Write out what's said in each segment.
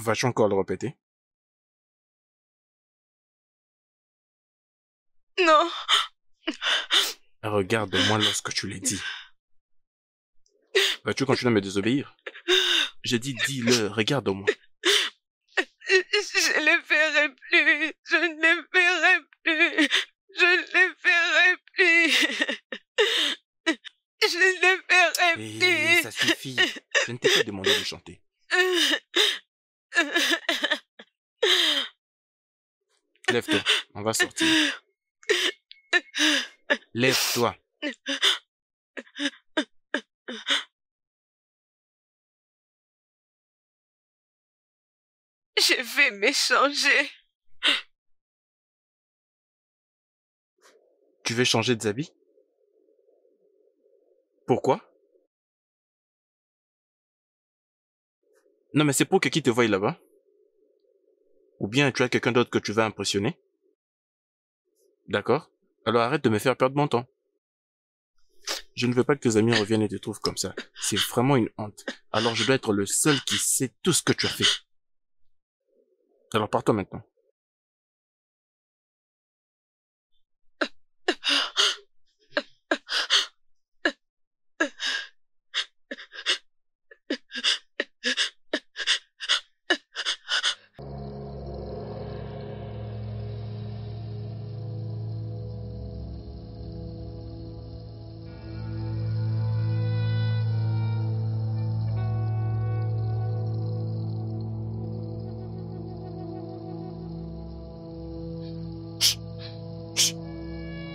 Vas-tu encore le répéter? Non. Regarde-moi lorsque tu l'as dit. Vas-tu continuer à me désobéir? J'ai dit, dis-le, regarde-moi. Je ne les verrai plus. Je ne les verrai plus. Je ne les verrai plus. Je ne les verrai plus. Ça suffit. Je ne t'ai pas demandé de chanter. Lève-toi, on va sortir. Lève-toi. Je vais m'échanger. Tu veux changer de habits? Pourquoi? Non, mais c'est pour que qui te voie là-bas? Ou bien tu as quelqu'un d'autre que tu vas impressionner? D'accord? Alors arrête de me faire perdre mon temps. Je ne veux pas que tes amis reviennent et te trouvent comme ça. C'est vraiment une honte. Alors je dois être le seul qui sait tout ce que tu as fait. Alors pars-toi maintenant.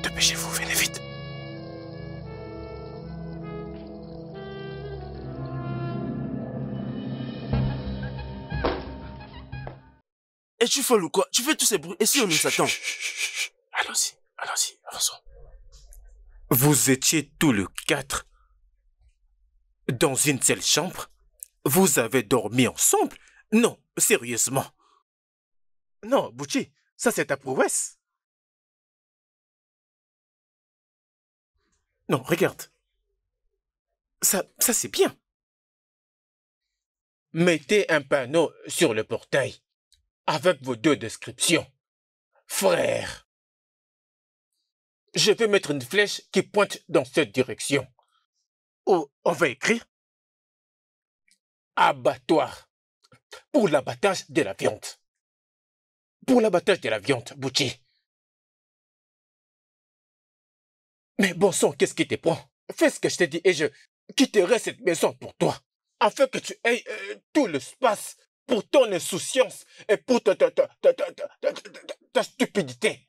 Dépêchez-vous, venez vite. Es-tu folle ou quoi? Tu fais tous ces bruits et si on nous attend? Allons-y, allons-y, avançons. Vous étiez tous les 4 dans une seule chambre? Vous avez dormi ensemble? Non, sérieusement. Non, Bouchi, ça c'est ta prouesse. Non, regarde. Ça c'est bien. Mettez un panneau sur le portail avec vos 2 descriptions. Frère, je vais mettre une flèche qui pointe dans cette direction. Ou on va écrire abattoir pour l'abattage de la viande. Pour l'abattage de la viande, Bouchi. Mais bon sang, qu'est-ce qui te prend? Fais ce que je t'ai dit et je quitterai cette maison pour toi. Afin que tu aies tout l'espace pour ton insouciance et pour ta stupidité.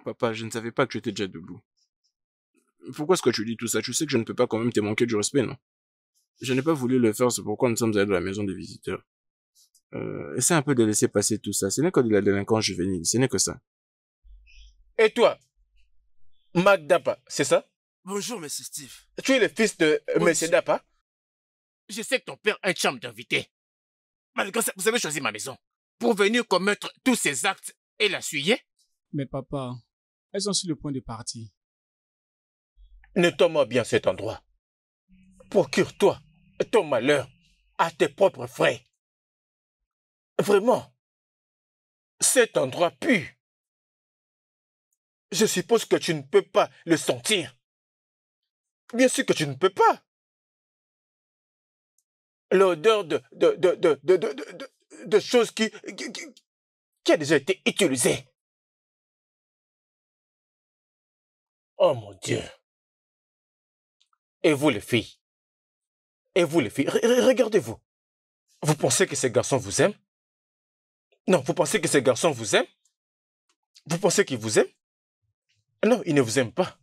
Papa, je ne savais pas que tu étais déjà debout. Pourquoi est-ce que tu dis tout ça? Tu sais que je ne peux pas quand même te manquer du respect, non? Je n'ai pas voulu le faire, c'est pourquoi nous sommes allés dans la maison des visiteurs. Essaie un peu de laisser passer tout ça. Ce n'est que de la délinquance juvénile, ce n'est que ça. Et toi, Magdapa, c'est ça? Bonjour, monsieur Steve. Tu es le fils de Oui, Monsieur Dapa? Je sais que ton père a une chambre d'invité. Malgré ça, vous avez choisi ma maison pour venir commettre tous ces actes et la suyer? Mais papa, elles sont sur le point de partir. Nettoie-moi bien cet endroit. Procure-toi ton malheur à tes propres frais. Vraiment, cet endroit pue. Je suppose que tu ne peux pas le sentir. Bien sûr que tu ne peux pas. L'odeur de choses qui a déjà été utilisée. Oh mon Dieu. Et vous les filles? Et vous les filles? Regardez-vous. Vous pensez que ces garçons vous aiment? Non, vous pensez que ces garçons vous aiment? Vous pensez qu'ils vous aiment? Non, ils ne vous aiment pas.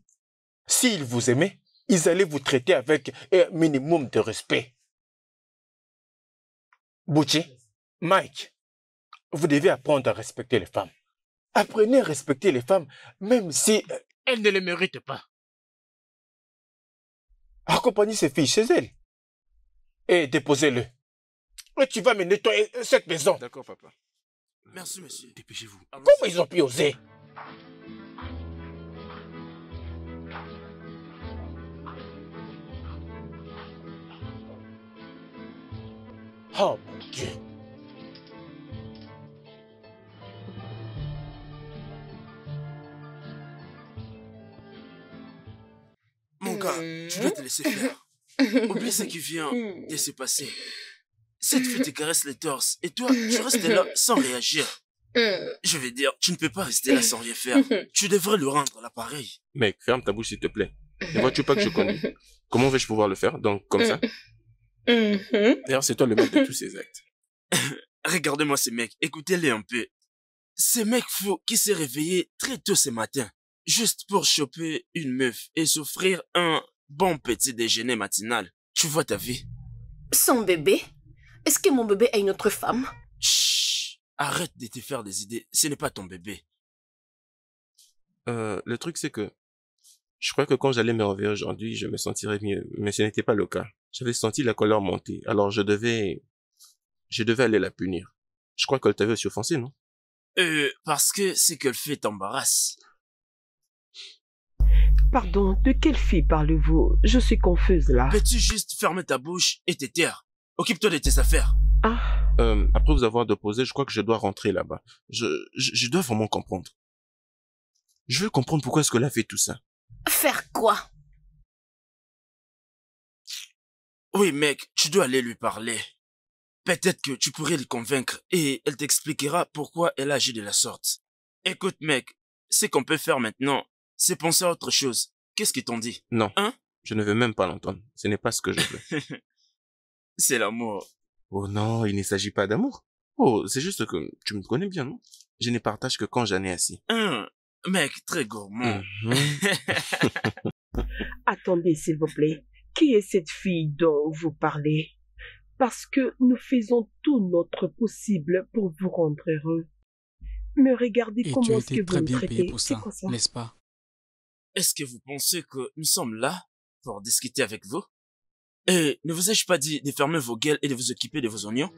S'ils vous aimaient, ils allaient vous traiter avec un minimum de respect. Bouchi, Mike, vous devez apprendre à respecter les femmes. Apprenez à respecter les femmes, même si elles ne le méritent pas. Accompagnez ces filles chez elles et déposez-le. Et tu vas me nettoyer cette maison. D'accord, papa. Merci, monsieur. Dépêchez-vous. Comment ils ont pu oser? Oh mon Dieu. Mon gars, tu dois te laisser faire. Oublie ce qui vient de se passer. Cette fille te caresse les torses et toi, tu restes là sans réagir. Je veux dire, tu ne peux pas rester là sans rien faire. Tu devrais lui rendre l'appareil. Mec, ferme ta bouche s'il te plaît. Ne vois-tu pas que je conduis? Comment vais-je pouvoir le faire? Donc, comme ça? D'ailleurs, c'est toi le mec de tous ces actes. Regardez-moi ce mec, écoutez-les un peu. Ce mec fou qui s'est réveillé très tôt ce matin, juste pour choper une meuf et s'offrir un bon petit déjeuner matinal. Tu vois ta vie? Son bébé? Est-ce que mon bébé a une autre femme? Chut, arrête de te faire des idées, ce n'est pas ton bébé. Le truc, c'est que je crois que quand j'allais me réveiller aujourd'hui, je me sentirais mieux, mais ce n'était pas le cas. J'avais senti la colère monter, alors je devais aller la punir. Je crois qu'elle t'avait aussi offensé, non? Parce que ce qu'elle fait t'embarrasse. Pardon, de quelle fille parlez-vous? Je suis confuse là. Peux-tu juste fermer ta bouche et te taire? Occupe-toi de tes affaires. Ah, Après vous avoir déposé, je crois que je dois rentrer là-bas. Je dois vraiment comprendre. Je veux comprendre pourquoi est-ce qu'elle a fait tout ça. Faire quoi? Oui, mec, tu dois aller lui parler. Peut-être que tu pourrais le convaincre et elle t'expliquera pourquoi elle agit de la sorte. Écoute, mec, ce qu'on peut faire maintenant, c'est penser à autre chose. Qu'est-ce qu'ils t'ont dit? Non, Hein? je ne veux même pas l'entendre. Ce n'est pas ce que je veux. C'est l'amour. Oh non, il ne s'agit pas d'amour. Oh, c'est juste que tu me connais bien, non? Je ne partage que quand j'en ai assez. Mec, très gourmand. attendez s'il vous plaît. Qui est cette fille dont vous parlez? Parce que nous faisons tout notre possible pour vous rendre heureux. Mais regardez Et tu comment as est-ce que été vous très nous bien payé traitez. pour C'est ça, quoi ça? n'est-ce pas? Est-ce que vous pensez que nous sommes là pour discuter avec vous? Et ne vous ai-je pas dit de fermer vos gueules et de vous occuper de vos oignons?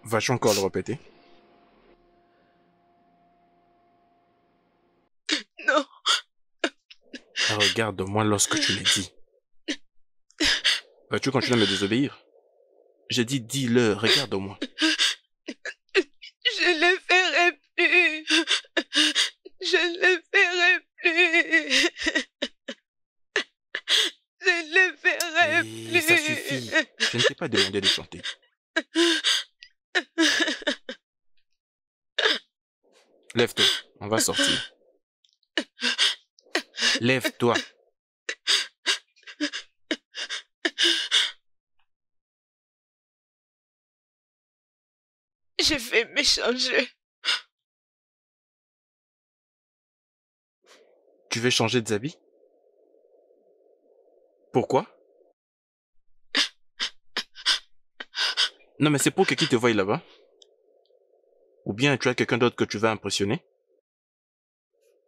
Vas-tu encore le répéter? Non. Regarde-moi lorsque tu l'as dit. Vas-tu continuer à me désobéir? J'ai dit dis-le, regarde-moi. Je ne le ferai plus. Je ne le ferai plus. Je ne le ferai plus. Ça suffit. Je ne t'ai pas demandé de chanter. Lève-toi, on va sortir. Lève-toi. Je vais m'échanger. Tu veux changer de habits? Pourquoi? Non mais c'est pour que qui te voie là-bas? Ou bien tu as quelqu'un d'autre que tu vas impressionner?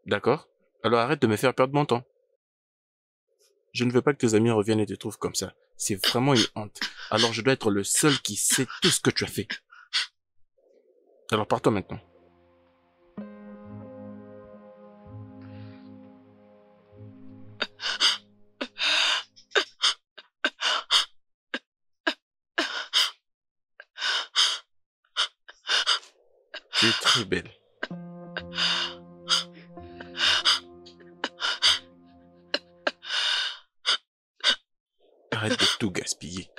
D'accord? Alors arrête de me faire perdre mon temps. Je ne veux pas que tes amis reviennent et te trouvent comme ça. C'est vraiment une honte. Alors je dois être le seul qui sait tout ce que tu as fait. Alors pars-toi maintenant. Tu es très belle. Arrête de tout gaspiller.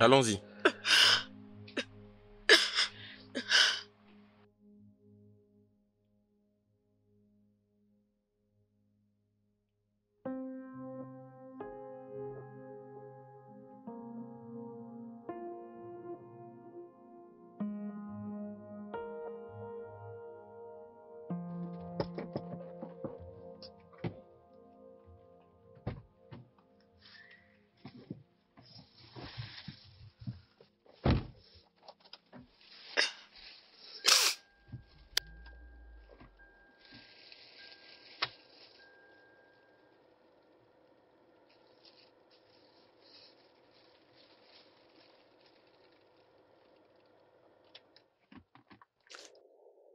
Allons-y.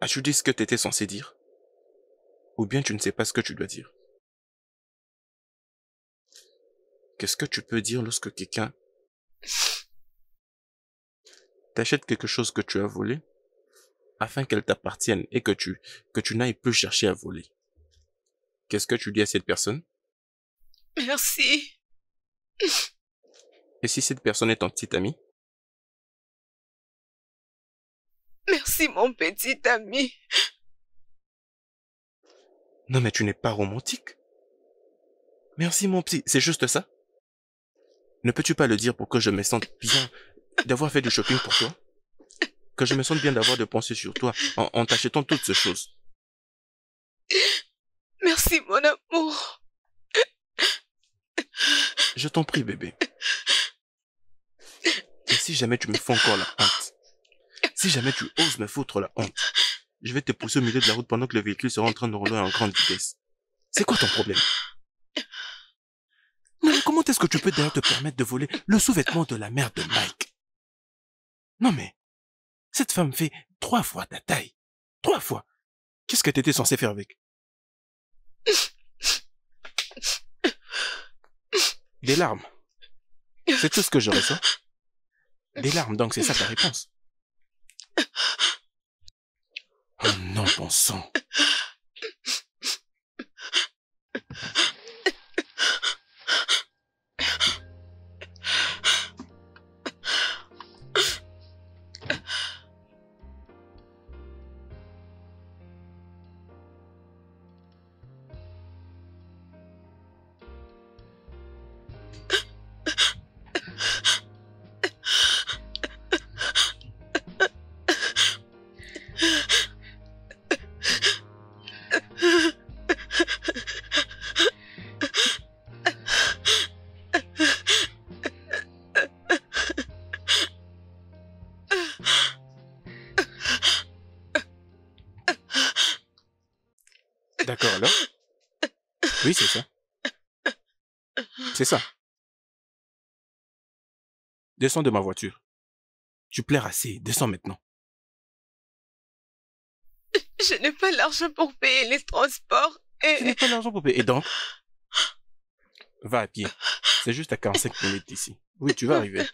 As-tu dit ce que tu étais censé dire? Ou bien tu ne sais pas ce que tu dois dire? Qu'est-ce que tu peux dire lorsque quelqu'un t'achète quelque chose que tu as volé afin qu'elle t'appartienne et que tu n'ailles plus chercher à voler? Qu'est-ce que tu dis à cette personne? Merci. Et si cette personne est ton petit ami? Merci, mon petit ami. Non mais tu n'es pas romantique. Merci mon petit, c'est juste ça? Ne peux-tu pas le dire pour que je me sente bien d'avoir fait du shopping pour toi? Que je me sente bien d'avoir de penser sur toi en t'achetant toutes ces choses? Merci, mon amour. Je t'en prie bébé. Et si jamais tu me fais encore la honte, si jamais tu oses me foutre la honte, je vais te pousser au milieu de la route pendant que le véhicule sera en train de rouler en grande vitesse. C'est quoi ton problème? Non mais comment est-ce que tu peux d'ailleurs te permettre de voler le sous-vêtement de la mère de Mike? Non mais, cette femme fait 3 fois ta taille. 3 fois. Qu'est-ce que t'étais censé faire avec? Des larmes. C'est tout ce que je ressens. Des larmes, donc c'est ça ta réponse. Oh non, bon sang. D'accord alors? Oui, c'est ça. C'est ça. Descends de ma voiture. Tu pleures assez, descends maintenant. Je n'ai pas l'argent pour payer les transports Tu n'as et... pas l'argent pour payer. Et donc? Va à pied. C'est juste à 45 minutes d'ici. Oui, tu vas arriver.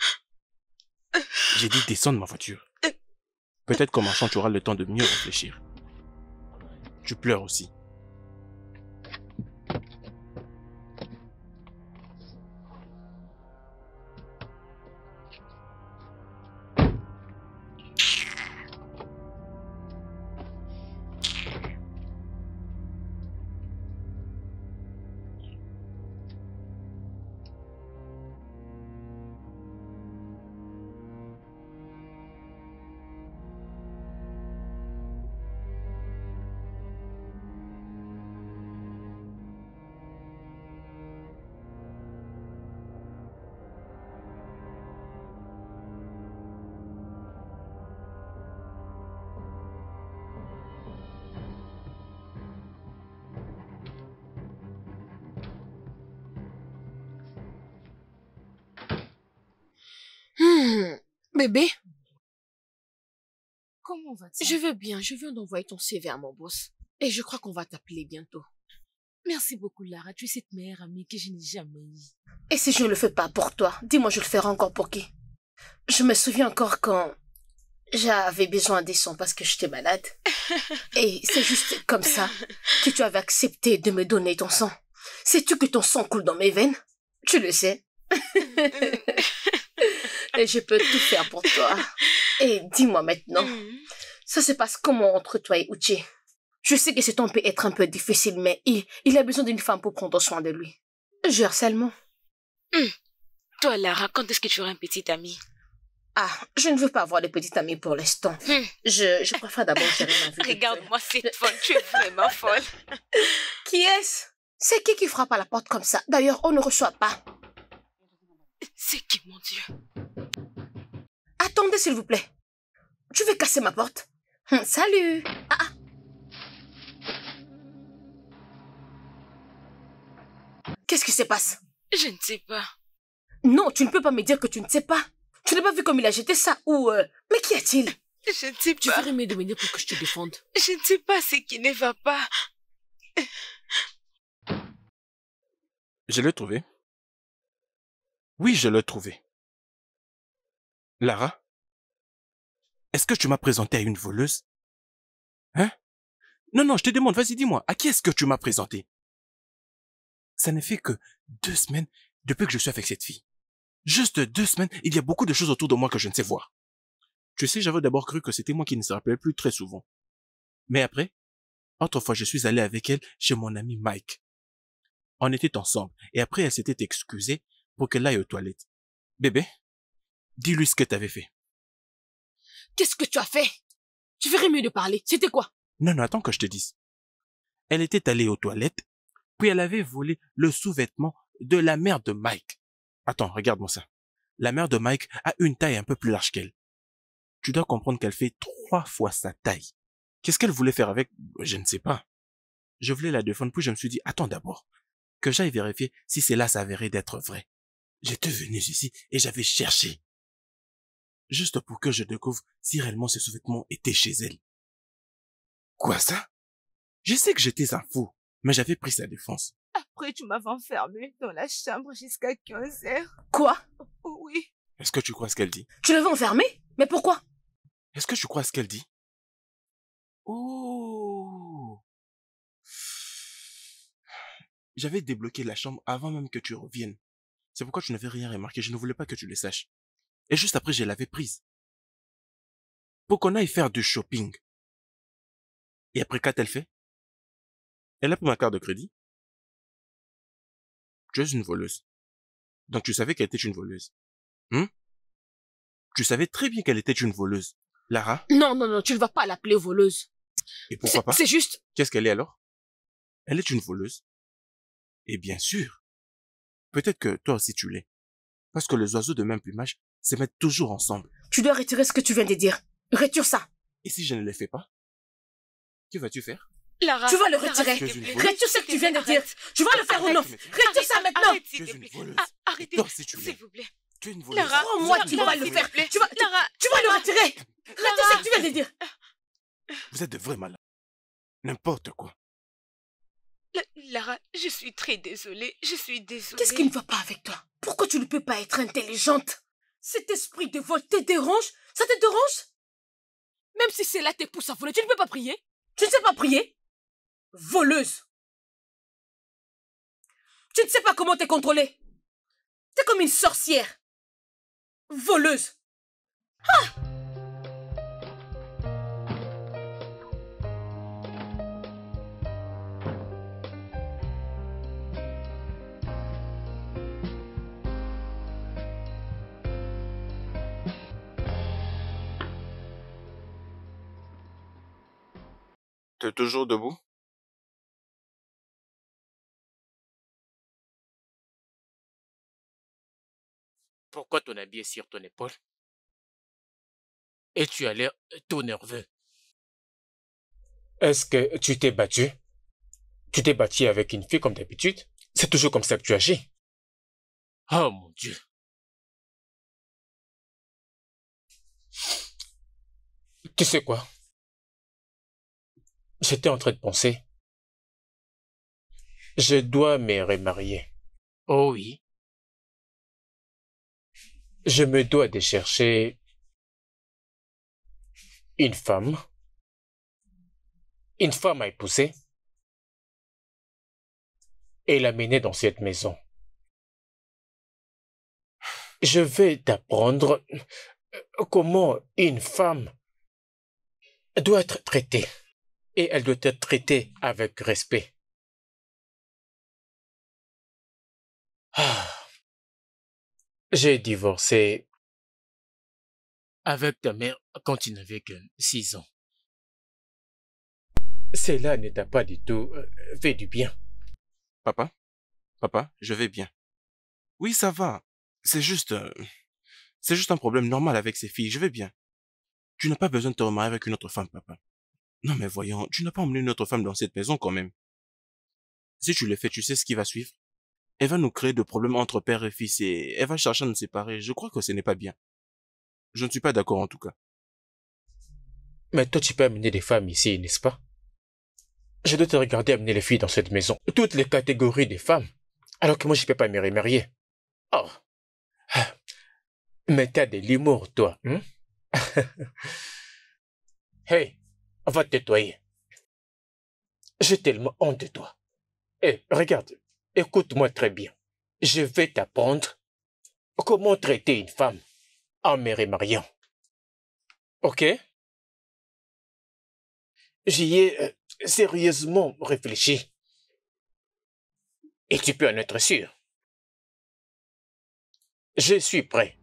J'ai dit descends de ma voiture. Peut-être qu'en marchant, tu auras le temps de mieux réfléchir. Tu pleures aussi. Bébé, Comment vas-tu? je veux bien, je viens d'envoyer ton CV à mon boss. Et je crois qu'on va t'appeler bientôt. Merci beaucoup, Lara. Tu es cette meilleure amie que je n'ai jamais eue. Et si je ne le fais pas pour toi, dis-moi, je le ferai encore pour qui? Je me souviens encore quand j'avais besoin des sons parce que j'étais malade. Et c'est juste comme ça que tu avais accepté de me donner ton sang. Sais-tu que ton sang coule dans mes veines? Tu le sais. Et je peux tout faire pour toi. Et dis-moi maintenant, ça se passe comment entre toi et Uche? Je sais que ce temps peut être un peu difficile, mais il a besoin d'une femme pour prendre soin de lui. Gère seulement. Toi, Lara, quand est-ce que tu auras un petit ami? Ah, je ne veux pas avoir de petite amie pour l'instant. Je préfère d'abord gérer ma vie. Regarde-moi cette folle, tu es vraiment folle. Qui est-ce? C'est qui frappe à la porte comme ça? D'ailleurs, on ne reçoit pas. C'est qui, mon Dieu? Attendez, s'il vous plaît. Tu veux casser ma porte? Salut. Qu'est-ce qui se passe? Je ne sais pas. Non, tu ne peux pas me dire que tu ne sais pas. Tu n'as pas vu comme il a jeté ça ou... Mais qu'y a-t-il? Je ne sais pas. Tu ferais mieux de venir pour que je te défende. Je ne sais pas ce qui ne va pas. Je l'ai trouvé. Oui, je l'ai trouvé. Lara, est-ce que tu m'as présenté à une voleuse? Hein? Non, je te demande, vas-y, dis-moi, à qui est-ce que tu m'as présenté? Ça ne fait que 2 semaines depuis que je suis avec cette fille. Juste 2 semaines, il y a beaucoup de choses autour de moi que je ne sais voir. Tu sais, j'avais d'abord cru que c'était moi qui ne se rappelait plus très souvent. Mais après, autrefois, je suis allé avec elle chez mon ami Mike. On était ensemble, et après, elle s'était excusée pour qu'elle aille aux toilettes. Bébé, dis-lui ce que t'avais fait. Qu'est-ce que tu as fait? Tu ferais mieux de parler. C'était quoi? Non, attends que je te dise. Elle était allée aux toilettes, puis elle avait volé le sous-vêtement de la mère de Mike. Attends, regarde-moi ça. La mère de Mike a une taille un peu plus large qu'elle. Tu dois comprendre qu'elle fait 3 fois sa taille. Qu'est-ce qu'elle voulait faire avec? Je ne sais pas. Je voulais la défendre, puis je me suis dit, attends d'abord, que j'aille vérifier si cela s'avérait d'être vrai. J'étais venu ici et j'avais cherché. Juste pour que je découvre si réellement ce sous-vêtement était chez elle. Quoi ça? Je sais que j'étais un fou, mais j'avais pris sa défense. Après, tu m'avais enfermé dans la chambre jusqu'à 15h. Quoi? Oui. Est-ce que tu crois ce qu'elle dit? Tu l'avais enfermé? Mais pourquoi? Est-ce que tu crois ce qu'elle dit? Oh! J'avais débloqué la chambre avant même que tu reviennes. C'est pourquoi tu n'avais rien remarqué, je ne voulais pas que tu le saches. Et juste après, je l'avais prise. Pour qu'on aille faire du shopping. Et après, qu'a-t-elle fait? Elle a pris ma carte de crédit. Tu es une voleuse. Donc tu savais qu'elle était une voleuse. Tu savais très bien qu'elle était une voleuse. Lara? Non, tu ne vas pas l'appeler voleuse. Et pourquoi pas? C'est juste... Qu'est-ce qu'elle est alors? Elle est une voleuse. Et bien sûr. Peut-être que toi aussi tu l'es. Parce que les oiseaux de même plumage se mettent toujours ensemble. Tu dois retirer ce que tu viens de dire. Retire ça. Et si je ne le fais pas? Que vas-tu faire? Lara, tu vas le retirer. Retire ce que tu viens de dire. Tu vas le faire ou non? Retire ça maintenant. Arrête, Tu es une voleuse. Arrêtez, Toi aussi tu s'il l'es. vous plaît. Tu es une voleuse. Lara, Crois-moi, tu vas le faire. Tu vas le retirer. Retire ce que tu viens de dire. Vous êtes de vrais malades. N'importe quoi. Lara, je suis très désolée. Je suis désolée. Qu'est-ce qui ne va pas avec toi? Pourquoi tu ne peux pas être intelligente? Cet esprit de vol te dérange? Ça te dérange? Même si c'est là tes pouces à voler, tu ne peux pas prier? Tu ne sais pas prier? Voleuse. Tu ne sais pas comment t'es contrôlée. T'es comme une sorcière. Voleuse. Ah! T'es toujours debout? Pourquoi ton habit est sur ton épaule? Et tu as l'air tout nerveux. Est-ce que tu t'es battu? Tu t'es battu avec une fille comme d'habitude? C'est toujours comme ça que tu agis. Oh mon Dieu. Tu sais quoi? J'étais en train de penser. Je dois me remarier. Oh oui. Je me dois de chercher une femme à épouser et l'amener dans cette maison. Je vais t'apprendre comment une femme doit être traitée. Et elle doit être traitée avec respect. J'ai divorcé avec ta mère quand tu n'avais que 6 ans. Cela ne t'a pas du tout fait du bien. Papa, je vais bien. Oui, ça va. C'est juste un problème normal avec ces filles. Je vais bien. Tu n'as pas besoin de te remarier avec une autre femme, papa. Non, mais voyons, tu n'as pas emmené une autre femme dans cette maison quand même. Si tu le fais, tu sais ce qui va suivre. Elle va nous créer de problèmes entre père et fils et elle va chercher à nous séparer. Je crois que ce n'est pas bien. Je ne suis pas d'accord en tout cas. Mais toi, tu peux amener des femmes ici, n'est-ce pas? Je dois te regarder amener les filles dans cette maison. Toutes les catégories des femmes. Alors que moi, je ne peux pas me remarier. Oh. Mais t'as de l'humour, toi. Hein? Hey, va te nettoyer. J'ai tellement honte de toi. Hey, regarde, écoute-moi très bien. Je vais t'apprendre comment traiter une femme en me remariant. Ok? J'y ai sérieusement réfléchi. Et tu peux en être sûr. Je suis prêt.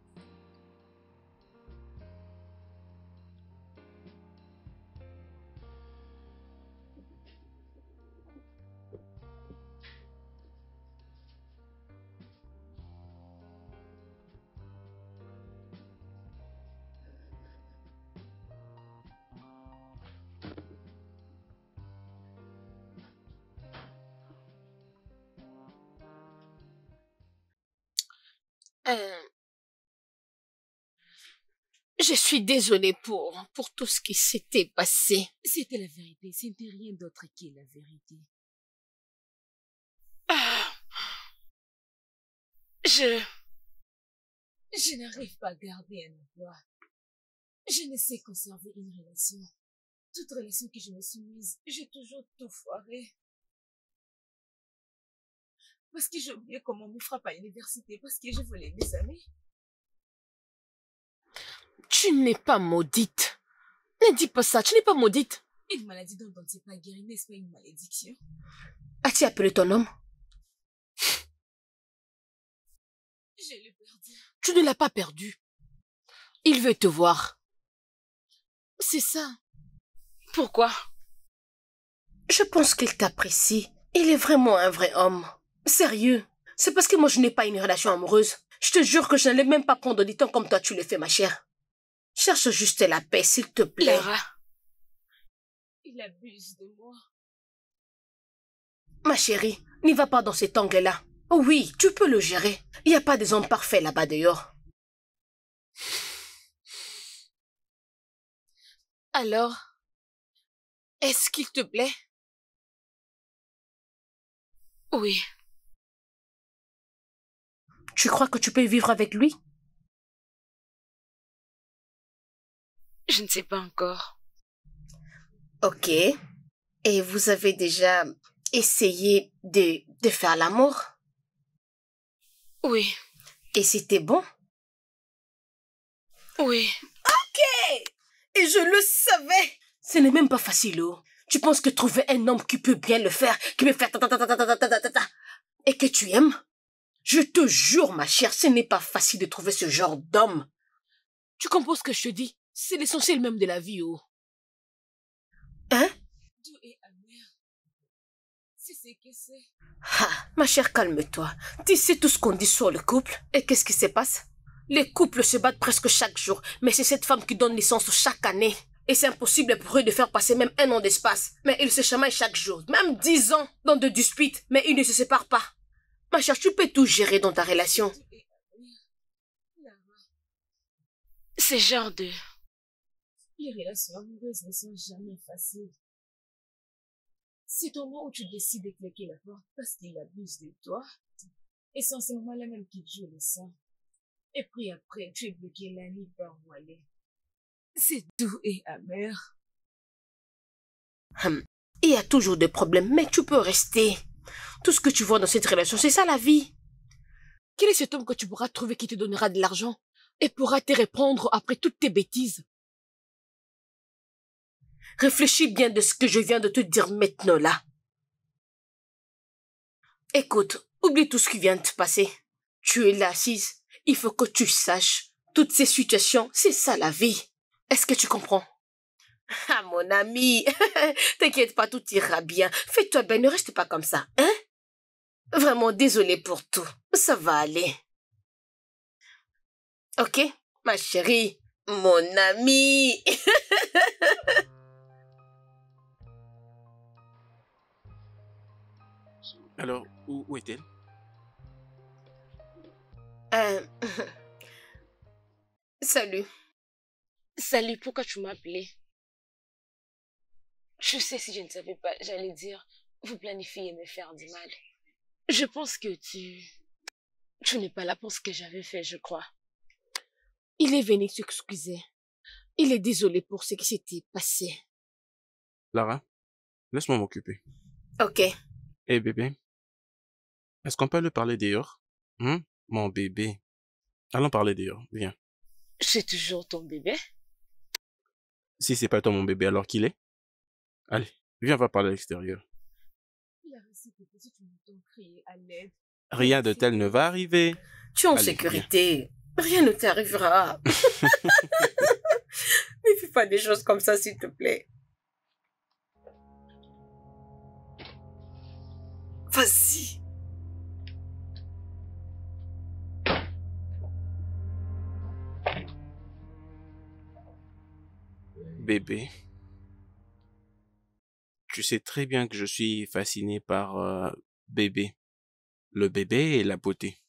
Je suis désolée pour tout ce qui s'était passé. C'était la vérité, ce n'était rien d'autre que la vérité. Je n'arrive pas à garder un emploi. Je ne sais conserver une relation. Toute relation que je me suis mise, j'ai toujours tout foiré. Parce que j'ai oublié comment on me frappe à l'université, parce que je voulais mes amis. Tu n'es pas maudite. Ne dis pas ça, tu n'es pas maudite. Une maladie dont on ne sait pas guérir, n'est-ce pas une malédiction? As-tu appelé ton homme? Je l'ai perdu. Tu ne l'as pas perdu. Il veut te voir. C'est ça. Pourquoi? Je pense qu'il t'apprécie. Il est vraiment un vrai homme. Sérieux. C'est parce que moi je n'ai pas une relation amoureuse. Je te jure que je n'allais même pas prendre du temps comme toi tu le fais, ma chère. Cherche juste la paix, s'il te plaît. Lara. Il abuse de moi. Ma chérie, n'y va pas dans cet angle-là. Oui, tu peux le gérer. Il n'y a pas des hommes parfaits là-bas dehors. Alors, est-ce qu'il te plaît? Oui. Tu crois que tu peux vivre avec lui? Je ne sais pas encore. Ok. Et vous avez déjà essayé de faire l'amour? Oui. Et c'était bon? Oui. Ok! Et je le savais! Ce n'est même pas facile, oh. Tu penses que trouver un homme qui peut bien le faire, qui peut faire et que tu aimes? Je te jure, ma chère, ce n'est pas facile de trouver ce genre d'homme. Tu comprends ce que je te dis? C'est l'essentiel même de la vie, oh. Hein? Doux et amer. C'est ce que c'est. Ah, ma chère, calme-toi. Tu sais tout ce qu'on dit sur le couple. Et qu'est-ce qui se passe? Les couples se battent presque chaque jour, mais c'est cette femme qui donne naissance chaque année. Et c'est impossible pour eux de faire passer même 1 an d'espace. Mais ils se chamaillent chaque jour, même 10 ans dans de disputes, mais ils ne se séparent pas. Ma chère, tu peux tout gérer dans ta relation. C'est genre de... Les relations amoureuses ne sont jamais faciles. C'est au moment où tu décides de claquer la porte parce qu'il abuse de toi. Et c'est en ce moment-là même qu'il joue le sang. Et puis après, tu es bloqué la nuit par voilée. C'est doux et amer. Il y a toujours des problèmes, mais tu peux rester. Tout ce que tu vois dans cette relation, c'est ça la vie. Quel est cet homme que tu pourras trouver qui te donnera de l'argent et pourra te répondre après toutes tes bêtises? Réfléchis bien de ce que je viens de te dire maintenant là. Écoute, oublie tout ce qui vient de te passer. Tu es là assise. Il faut que tu saches. Toutes ces situations, c'est ça la vie. Est-ce que tu comprends? Ah, mon ami, t'inquiète pas, tout ira bien. Fais-toi bien, ne reste pas comme ça, hein? Vraiment désolée pour tout. Ça va aller. Ok, ma chérie, mon ami. Alors, où est-elle? Salut. Salut, pourquoi tu m'as appelé? Je sais, si je ne savais pas, j'allais dire, vous planifiez me faire du mal. Je pense que tu n'es pas là pour ce que j'avais fait, je crois. Il est venu s'excuser. Il est désolé pour ce qui s'était passé. Lara, laisse-moi m'occuper. Ok. Eh bébé, est-ce qu'on peut le parler dehors? Mon bébé. Allons parler dehors, viens. C'est toujours ton bébé? Si c'est pas toi mon bébé, alors qu'il est? Allez, viens, on va parler à l'extérieur. Rien de tel ne va arriver. Tu es en Allez, sécurité. Rien ne t'arrivera. Ne fais pas des choses comme ça, s'il te plaît. Vas-y. Bébé, tu sais très bien que je suis fasciné par bébé. Le bébé et la beauté.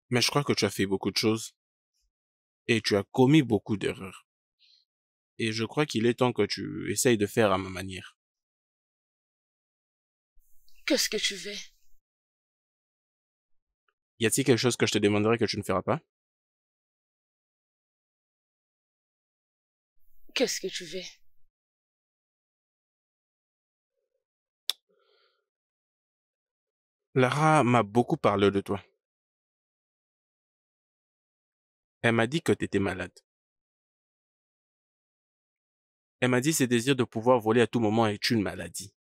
Mais je crois que tu as fait beaucoup de choses. Et tu as commis beaucoup d'erreurs. Et je crois qu'il est temps que tu essayes de faire à ma manière. Qu'est-ce que tu veux? Y a-t-il quelque chose que je te demanderai que tu ne feras pas? Qu'est-ce que tu veux? Lara m'a beaucoup parlé de toi. Elle m'a dit que tu étais malade. Elle m'a dit ce désir de pouvoir voler à tout moment est une maladie.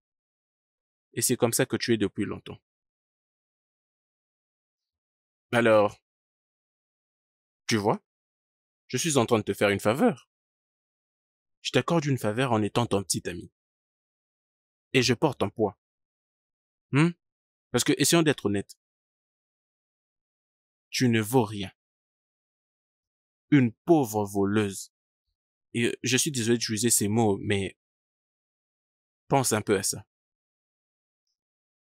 Et c'est comme ça que tu es depuis longtemps. Alors, tu vois, je suis en train de te faire une faveur. Je t'accorde une faveur en étant ton petit ami. Et je porte ton poids. Parce que, essayons d'être honnêtes. Tu ne vaux rien. Une pauvre voleuse. Et je suis désolé d'utiliser ces mots, mais pense un peu à ça.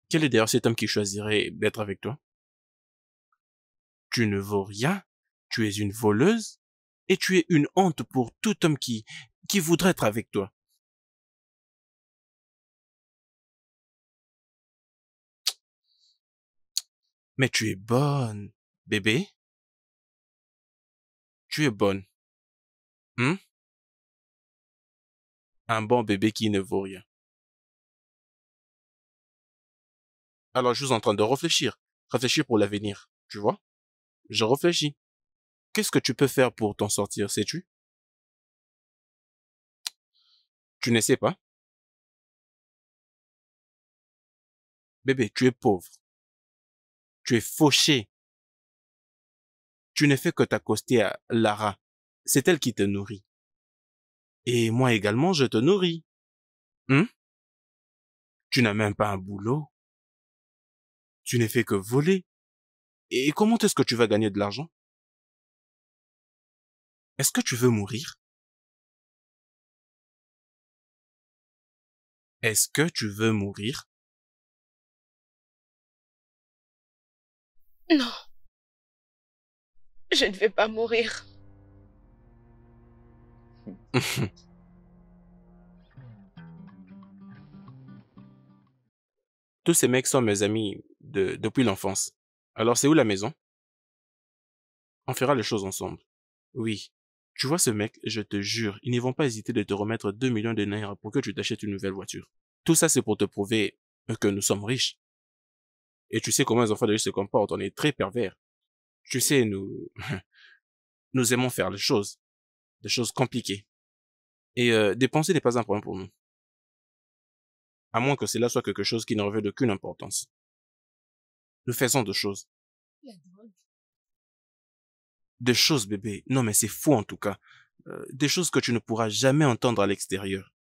Quel est d'ailleurs cet homme qui choisirait d'être avec toi? Tu ne vaux rien, tu es une voleuse, et tu es une honte pour tout homme qui voudrait être avec toi. Mais tu es bonne, bébé. Tu es bonne. Un bon bébé qui ne vaut rien. Alors je suis en train de réfléchir. Réfléchir pour l'avenir, tu vois? Je réfléchis. Qu'est-ce que tu peux faire pour t'en sortir, sais-tu? Tu ne sais pas? Bébé, tu es pauvre. Tu es fauché. Tu ne fais que t'accoster à Lara. C'est elle qui te nourrit. Et moi également, je te nourris. Tu n'as même pas un boulot. Tu ne fais que voler. Et comment est-ce que tu vas gagner de l'argent? Est-ce que tu veux mourir? Est-ce que tu veux mourir? Non. Je ne vais pas mourir. Tous ces mecs sont mes amis depuis l'enfance. Alors c'est où la maison? On fera les choses ensemble. Oui. Tu vois ce mec, je te jure, ils ne vont pas hésiter de te remettre 2 millions de naira pour que tu t'achètes une nouvelle voiture. Tout ça c'est pour te prouver que nous sommes riches. Et tu sais comment les enfants de riches se comportent, on est très pervers. Tu sais, nous, nous aimons faire des choses compliquées. Et dépenser n'est pas un problème pour nous. À moins que cela soit quelque chose qui ne revêt d'aucune importance. Nous faisons deux choses. La drogue. Des choses, bébé. Non, mais c'est fou en tout cas. Des choses que tu ne pourras jamais entendre à l'extérieur.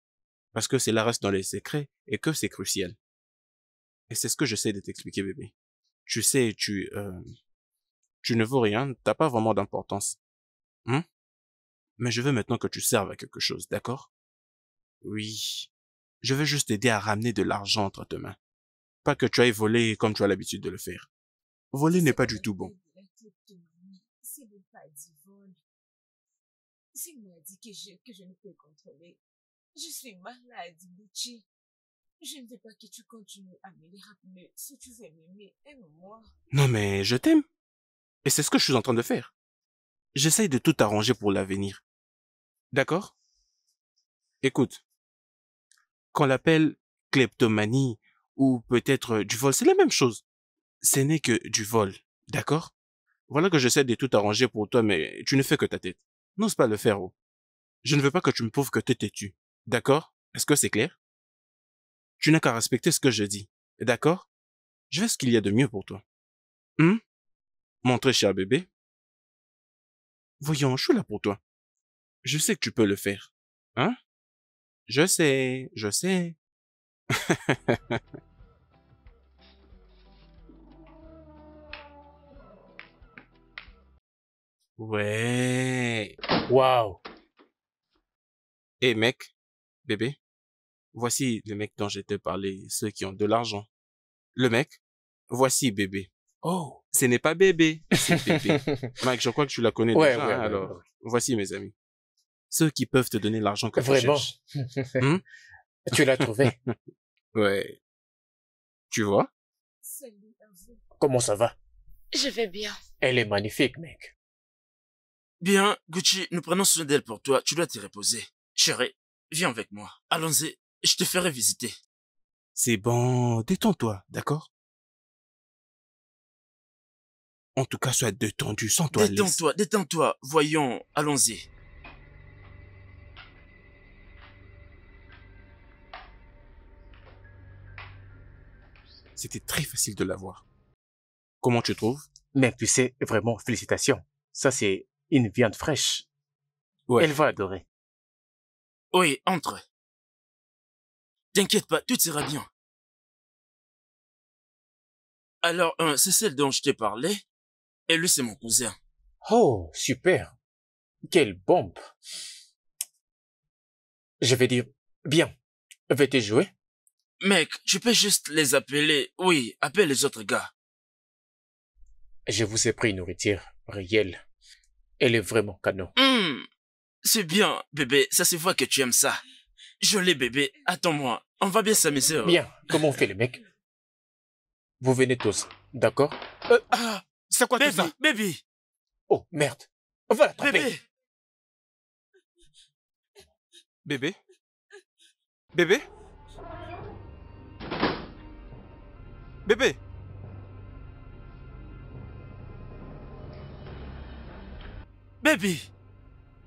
Parce que cela reste dans les secrets et que c'est crucial. Et c'est ce que j'essaie de t'expliquer, bébé. Tu sais, tu ne vaux rien, t'as pas vraiment d'importance. Mais je veux maintenant que tu serves à quelque chose, d'accord? Oui. Je veux juste t'aider à ramener de l'argent entre tes mains. Pas que tu ailles voler comme tu as l'habitude de le faire. Voler n'est pas du tout bon. C'est même pas du vol. C'est une maladie que je ne peux contrôler. Je suis malade, Gucci. Je ne veux pas que tu continues à me les rappeler. Si tu veux m'aimer, aime-moi. Non mais je t'aime. Et c'est ce que je suis en train de faire. J'essaye de tout arranger pour l'avenir. D'accord? Écoute. Qu'on l'appelle kleptomanie ou peut-être du vol, c'est la même chose. Ce n'est que du vol. D'accord? Voilà que j'essaie de tout arranger pour toi, mais tu ne fais que ta tête. N'ose pas le faire, oh. Je ne veux pas que tu me prouves que t'es têtu. D'accord? Est-ce que c'est clair? Tu n'as qu'à respecter ce que je dis. D'accord? Je fais ce qu'il y a de mieux pour toi. Mon très cher bébé. Voyons, je suis là pour toi. Je sais que tu peux le faire. Hein? Je sais. Ouais. Waouh. Eh mec, bébé, voici le mec dont je t'ai parlé, ceux qui ont de l'argent. Le mec, voici bébé. Oh. Ce n'est pas bébé, c'est bébé. Mike, je crois que tu la connais déjà, Ouais, alors. ouais. Voici mes amis. Ceux qui peuvent te donner l'argent que tu Vraiment. cherches. Tu l'as trouvé. Ouais. Tu vois? Salut à vous. Comment ça va? Je vais bien. Elle est magnifique, mec. Bien, Gucci, nous prenons soin d'elle pour toi. Tu dois te reposer. Chérie, viens avec moi. Allons-y. Je te ferai visiter. C'est bon, détends-toi, d'accord? En tout cas, sois détendu, sens-toi à l'aise. Détends-toi, détends-toi. Voyons, allons-y. C'était très facile de l'avoir. Comment tu trouves? Mec, tu sais, vraiment, félicitations. Ça, c'est une viande fraîche. Ouais. Elle va adorer. Oui, entre. T'inquiète pas, tout ira bien. Alors, c'est celle dont je t'ai parlé. Et lui, c'est mon cousin. Oh, super. Quelle bombe. Je vais dire, bien, veux-tu jouer? Mec, je peux juste les appeler. Oui, appelle les autres gars. Je vous ai pris une nourriture réelle. Elle est vraiment canon. C'est bien, bébé. Ça se voit que tu aimes ça. Joli bébé, attends-moi. On va bien s'amuser. Bien, comment on fait les mecs? Vous venez tous, d'accord? C'est quoi tout ça? Baby. Oh, merde. On va l'attraper. Bébé? Bébé? Bébé? Baby.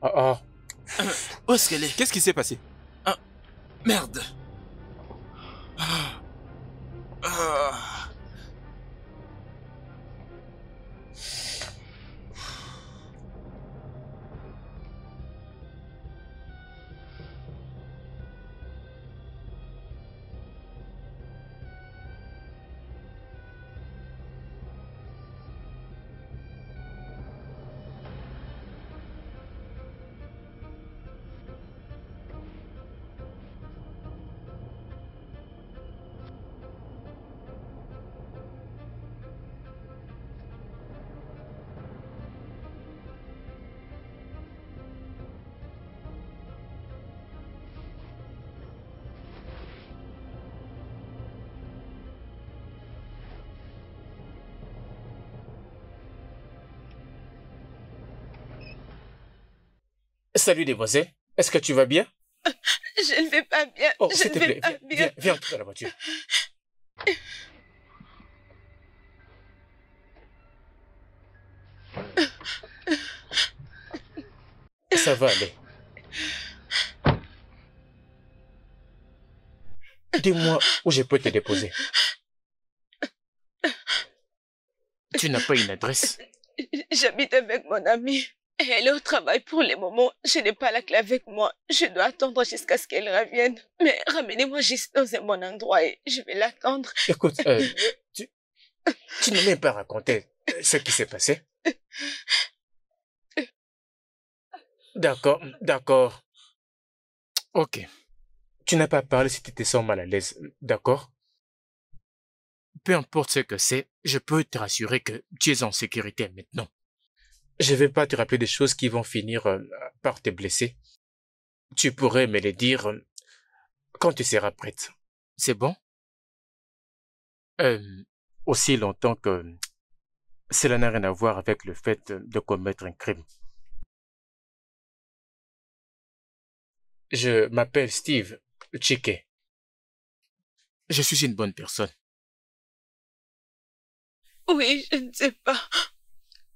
Où est-ce qu'elle est? Qu'est-ce qui s'est passé? Merde. Salut, demoiselle. Est-ce que tu vas bien? Je ne vais pas bien. Oh, Je s'il te ne vais plaît, pas bien. viens entrer dans la voiture. Ça va aller. Dis-moi où je peux te déposer. Tu n'as pas une adresse? J'habite avec mon amie. Et elle est au travail pour le moment. Je n'ai pas la clé avec moi. Je dois attendre jusqu'à ce qu'elle revienne. Mais ramenez-moi juste dans un bon endroit et je vais l'attendre. Écoute, tu n'as même pas raconté ce qui s'est passé. D'accord, d'accord. Ok. Tu n'as pas parlé si tu te sens mal à l'aise, d'accord? Peu importe ce que c'est, je peux te rassurer que tu es en sécurité maintenant. Je ne vais pas te rappeler des choses qui vont finir par te blesser. Tu pourrais me les dire quand tu seras prête. C'est bon? Aussi longtemps que cela n'a rien à voir avec le fait de commettre un crime. Je m'appelle Steve Chike. Je suis une bonne personne. Oui, je ne sais pas.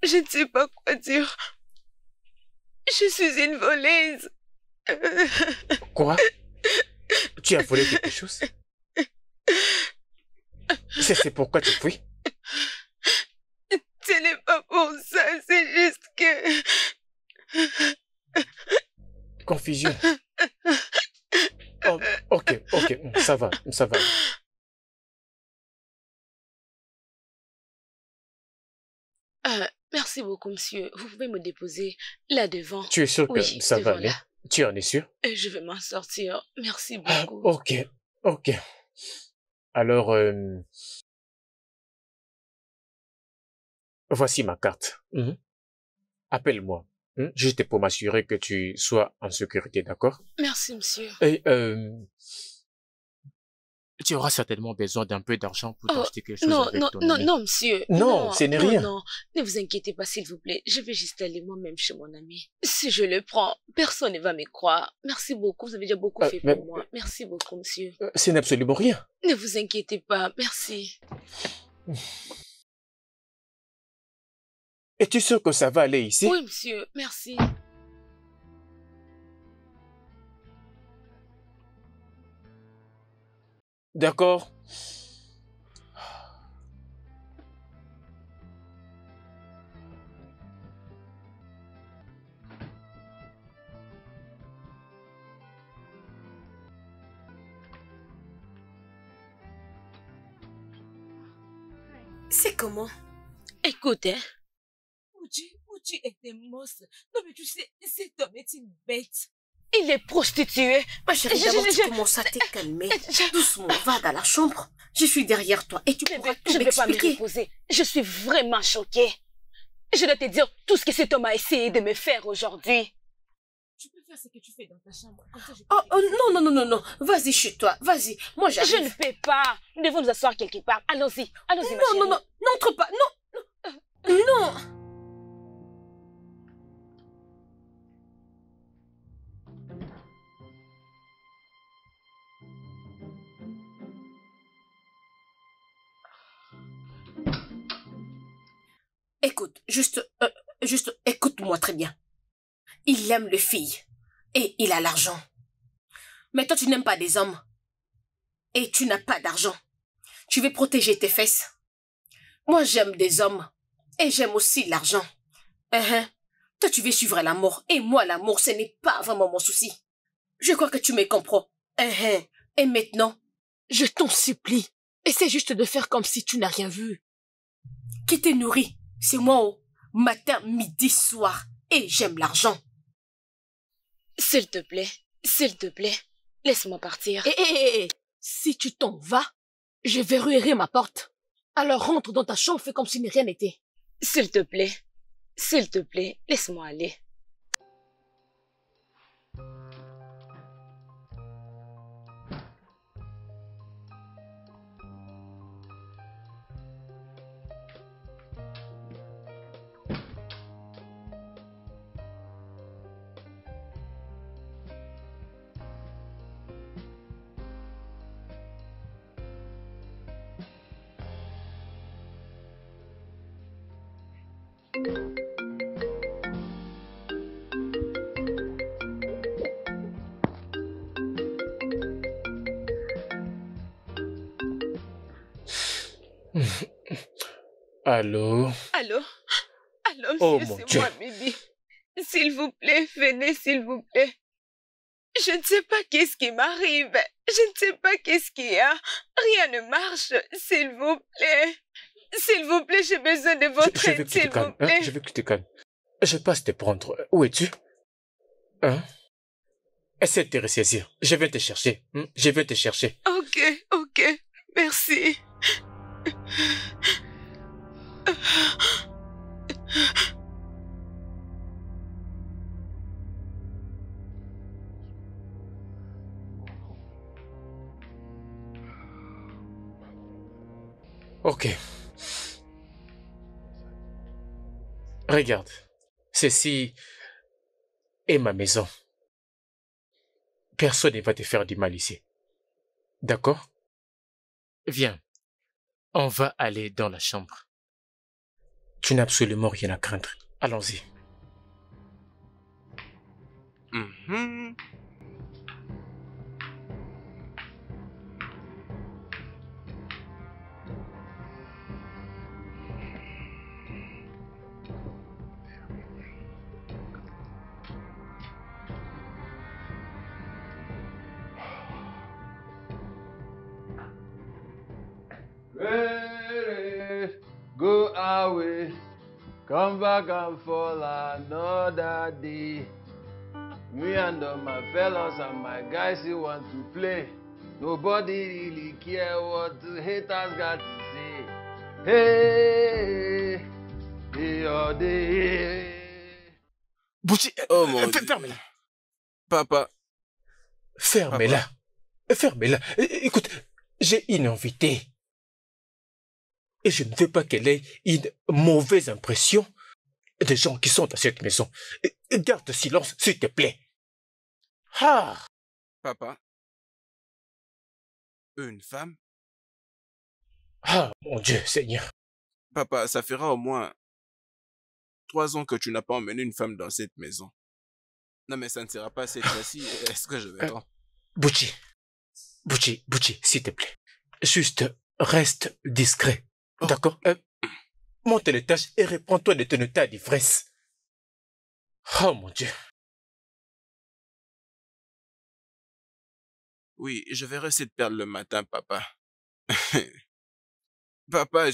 Je ne sais pas quoi dire. Je suis une voleuse. Quoi? Tu as volé quelque chose? C'est pourquoi tu fuis? Ce n'est pas pour ça, c'est juste que... Confusion. Oh, ok, ça va. Merci beaucoup, monsieur. Vous pouvez me déposer là devant. Tu es sûr que Oui, ça va devant aller? là. Tu en es sûr? Je vais m'en sortir. Merci beaucoup. Ok. Alors, voici ma carte. Appelle-moi, juste pour m'assurer que tu sois en sécurité, d'accord? Merci, monsieur. Et, tu auras certainement besoin d'un peu d'argent pour t'acheter quelque chose avec ton ami. Non, monsieur. Non, ce n'est rien. Non, ne vous inquiétez pas, s'il vous plaît. Je vais juste aller moi-même chez mon ami. Si je le prends, personne ne va me croire. Merci beaucoup, vous avez déjà beaucoup fait pour moi. Merci beaucoup, monsieur. Ce n'est absolument rien. Ne vous inquiétez pas, merci. Es-tu sûr que ça va aller ici? Oui, monsieur, merci. D'accord. C'est comment? Écoute, Où tu étais monstre? Non mais tu sais, cet homme est une bête. Il est prostitué. Ma chérie, d'abord tu commences à te calmer. Doucement, va dans la chambre. Je suis derrière toi et tu pourras tout Je ne vais pas me m'expliquer. reposer. Je suis vraiment choquée. Je dois te dire tout ce que cet homme a essayé de me faire aujourd'hui. Tu peux faire ce que tu fais dans ta chambre. Comme ça, Non. Vas-y chez toi, vas-y. Moi j'arrive. Je ne peux pas. Nous devons nous asseoir quelque part. Allons-y, ma chérie. Non, n'entre pas. Non. Écoute, juste écoute-moi très bien. Il aime les filles et il a l'argent. Mais toi, tu n'aimes pas des hommes et tu n'as pas d'argent. Tu veux protéger tes fesses. Moi, j'aime des hommes et j'aime aussi l'argent. Toi, tu veux suivre l'amour et moi, l'amour, ce n'est pas vraiment mon souci. Je crois que tu me comprends. Et maintenant? Je t'en supplie. Essaie juste de faire comme si tu n'as rien vu. Qui te nourrit? C'est moi, matin, midi, soir. Et j'aime l'argent. S'il te plaît, laisse-moi partir. Si tu t'en vas, je verrouillerai ma porte. Alors rentre dans ta chambre, fais comme si rien n'était. S'il te plaît, laisse-moi aller. Allô? Allô? Allô, Oh monsieur, mon c'est Dieu. moi, Bibi. S'il vous plaît, venez, s'il vous plaît. Je ne sais pas qu'est-ce qui m'arrive. Je ne sais pas qu'est-ce qu'il y a. Rien ne marche. S'il vous plaît. S'il vous plaît, j'ai besoin de votre Je veux aide, que tu te s'il vous calmes. Hein? plaît. Je veux que tu te calmes. Je passe te prendre. Où es-tu? Hein? Essaie de te ressaisir. Je viens te chercher. Je viens te chercher. Ok, ok. Merci. Ok. Regarde. Ceci est ma maison. Personne ne va te faire du mal ici. D'accord? Viens. On va aller dans la chambre. Tu n'as absolument rien à craindre. Allons-y. Mhm. Go away, come back and fall another day. Me and all my fellows and my guys who want to play. Nobody really care what the haters got to say. Hey, hey, oh, day. Bouchi, Oh mon Dieu. ferme-la. Papa. Fermez-la. Fermez-la. Écoute, j'ai une invitée. Et je ne veux pas qu'elle ait une mauvaise impression des gens qui sont dans cette maison. Garde silence, s'il te plaît. Ah! Papa. Une femme? Ah, mon Dieu, Seigneur. Papa, ça fera au moins 3 ans que tu n'as pas emmené une femme dans cette maison. Non, mais ça ne sera pas cette fois-ci. Est-ce que je vais pas? Bouchi, s'il te plaît. Juste, reste discret. Oh. D'accord? Monte les tâches et réprends-toi de ton état d'ivresse. Oh, mon Dieu. Oui, je verrai cette perle le matin, papa. Papa,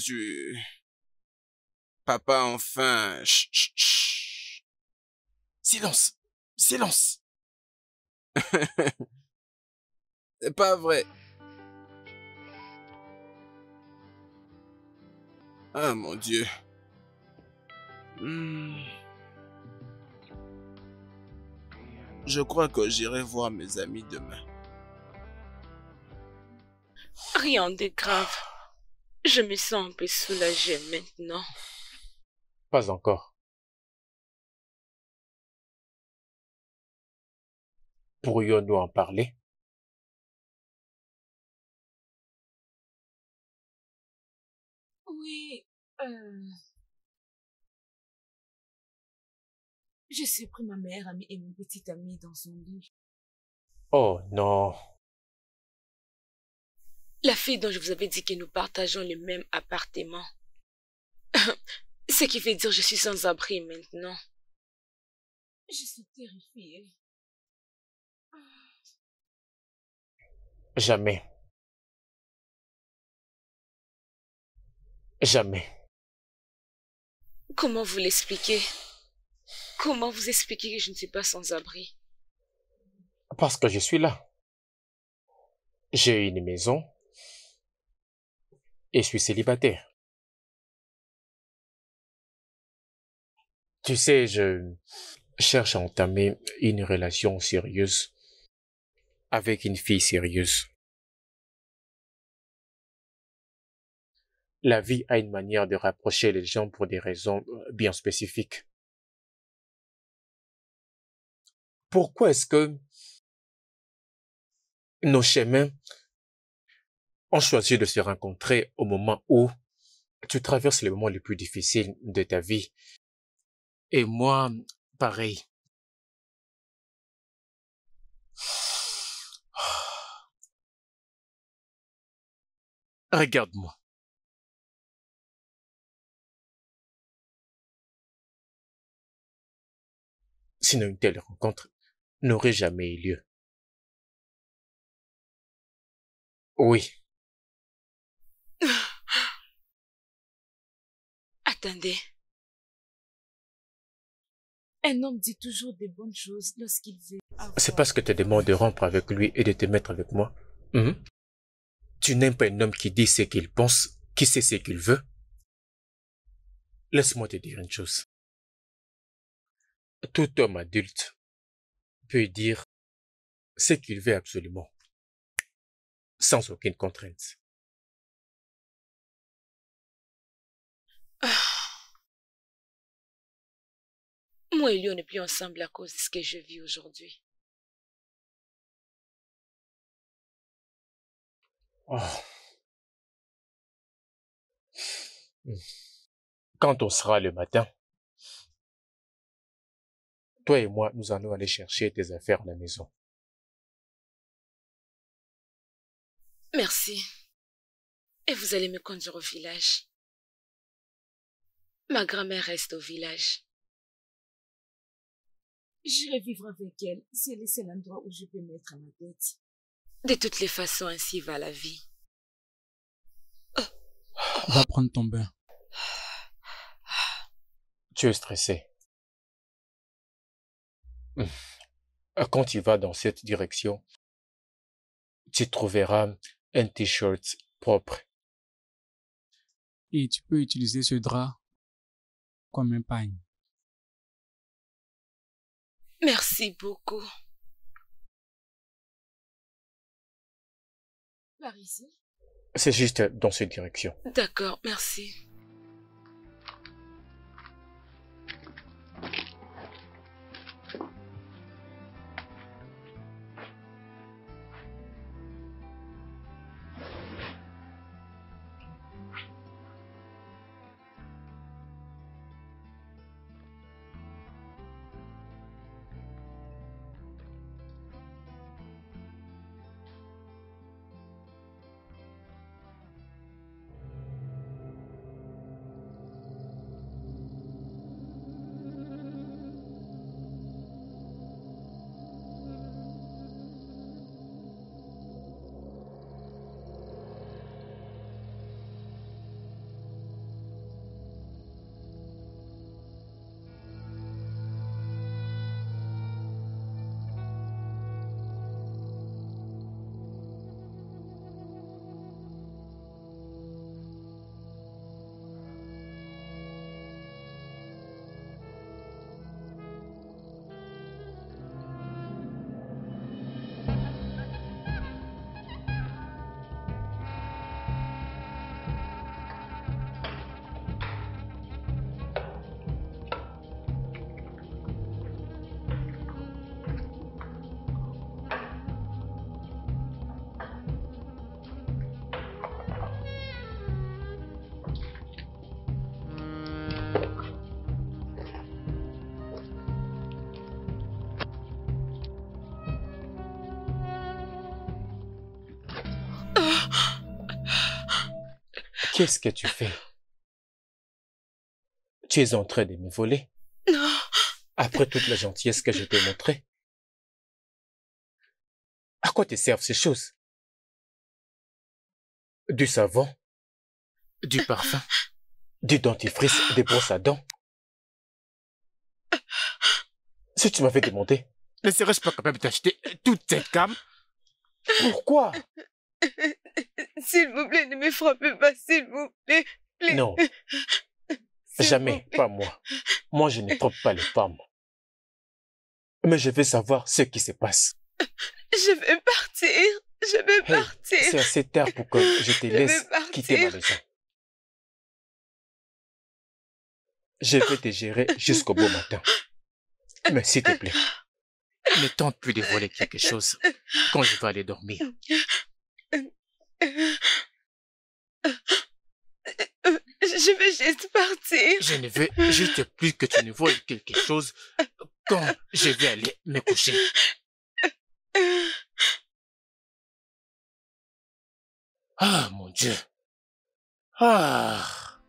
Papa, enfin... Chut, chut, chut. Silence. Silence. C'est pas vrai. Ah, mon Dieu. Je crois que j'irai voir mes amis demain. Rien de grave. Je me sens un peu soulagée maintenant. Pas encore. Pourrions-nous en parler? Oui, je suis pris ma meilleure amie et mon petit ami dans son lit. Oh non. La fille dont je vous avais dit que nous partageons le même appartement. Ce qui veut dire que je suis sans abri maintenant. Je suis terrifiée. Jamais. Jamais. Comment vous l'expliquez? Comment vous expliquez que je ne suis pas sans abri? Parce que je suis là. J'ai une maison et je suis célibataire. Tu sais, je cherche à entamer une relation sérieuse avec une fille sérieuse. La vie a une manière de rapprocher les gens pour des raisons bien spécifiques. Pourquoi est-ce que nos chemins ont choisi de se rencontrer au moment où tu traverses les moments les plus difficiles de ta vie? Et moi, pareil. Regarde-moi. Sinon, une telle rencontre n'aurait jamais eu lieu. Oui. Attendez. Un homme dit toujours des bonnes choses lorsqu'il veut avoir... C'est parce que tu demandes de rompre avec lui et de te mettre avec moi. Tu n'aimes pas un homme qui dit ce qu'il pense, qui sait ce qu'il veut. Laisse-moi te dire une chose. Tout homme adulte peut dire ce qu'il veut absolument, sans aucune contrainte. Moi et lui, on n'est plus ensemble à cause de ce que je vis aujourd'hui. Oh. Quand on sera le matin, toi et moi, nous allons aller chercher tes affaires à la maison. Merci. Et vous allez me conduire au village. Ma grand-mère reste au village. J'irai vivre avec elle. C'est le seul endroit où je peux mettre ma tête. De toutes les façons, ainsi va la vie. Va prendre ton bain. Tu es stressé. Quand tu vas dans cette direction, tu trouveras un t-shirt propre. Et tu peux utiliser ce drap comme un pagne. Merci beaucoup. Par ici? C'est juste dans cette direction. D'accord, merci. Qu'est-ce que tu fais? Tu es en train de me voler? Non. Après toute la gentillesse que je t'ai montrée? À quoi te servent ces choses? Du savon? Du parfum? Du dentifrice? Des brosses à dents? Si tu m'avais demandé... Ne serais-je pas capable d'acheter toute cette gamme? Pourquoi? S'il vous plaît, ne me frappez pas, s'il vous plaît. Non. Jamais, pas moi. Moi, je ne frappe pas les femmes. Mais je veux savoir ce qui se passe. Je vais partir. Je vais partir. C'est assez tard pour que je te laisse quitter ma maison. Je vais te gérer jusqu'au beau matin. Mais s'il te plaît, ne tente plus de voler quelque chose quand je vais aller dormir. Je vais juste partir. Je ne veux juste plus que tu ne voles quelque chose quand je vais aller me coucher. Ah, mon Dieu. Ah.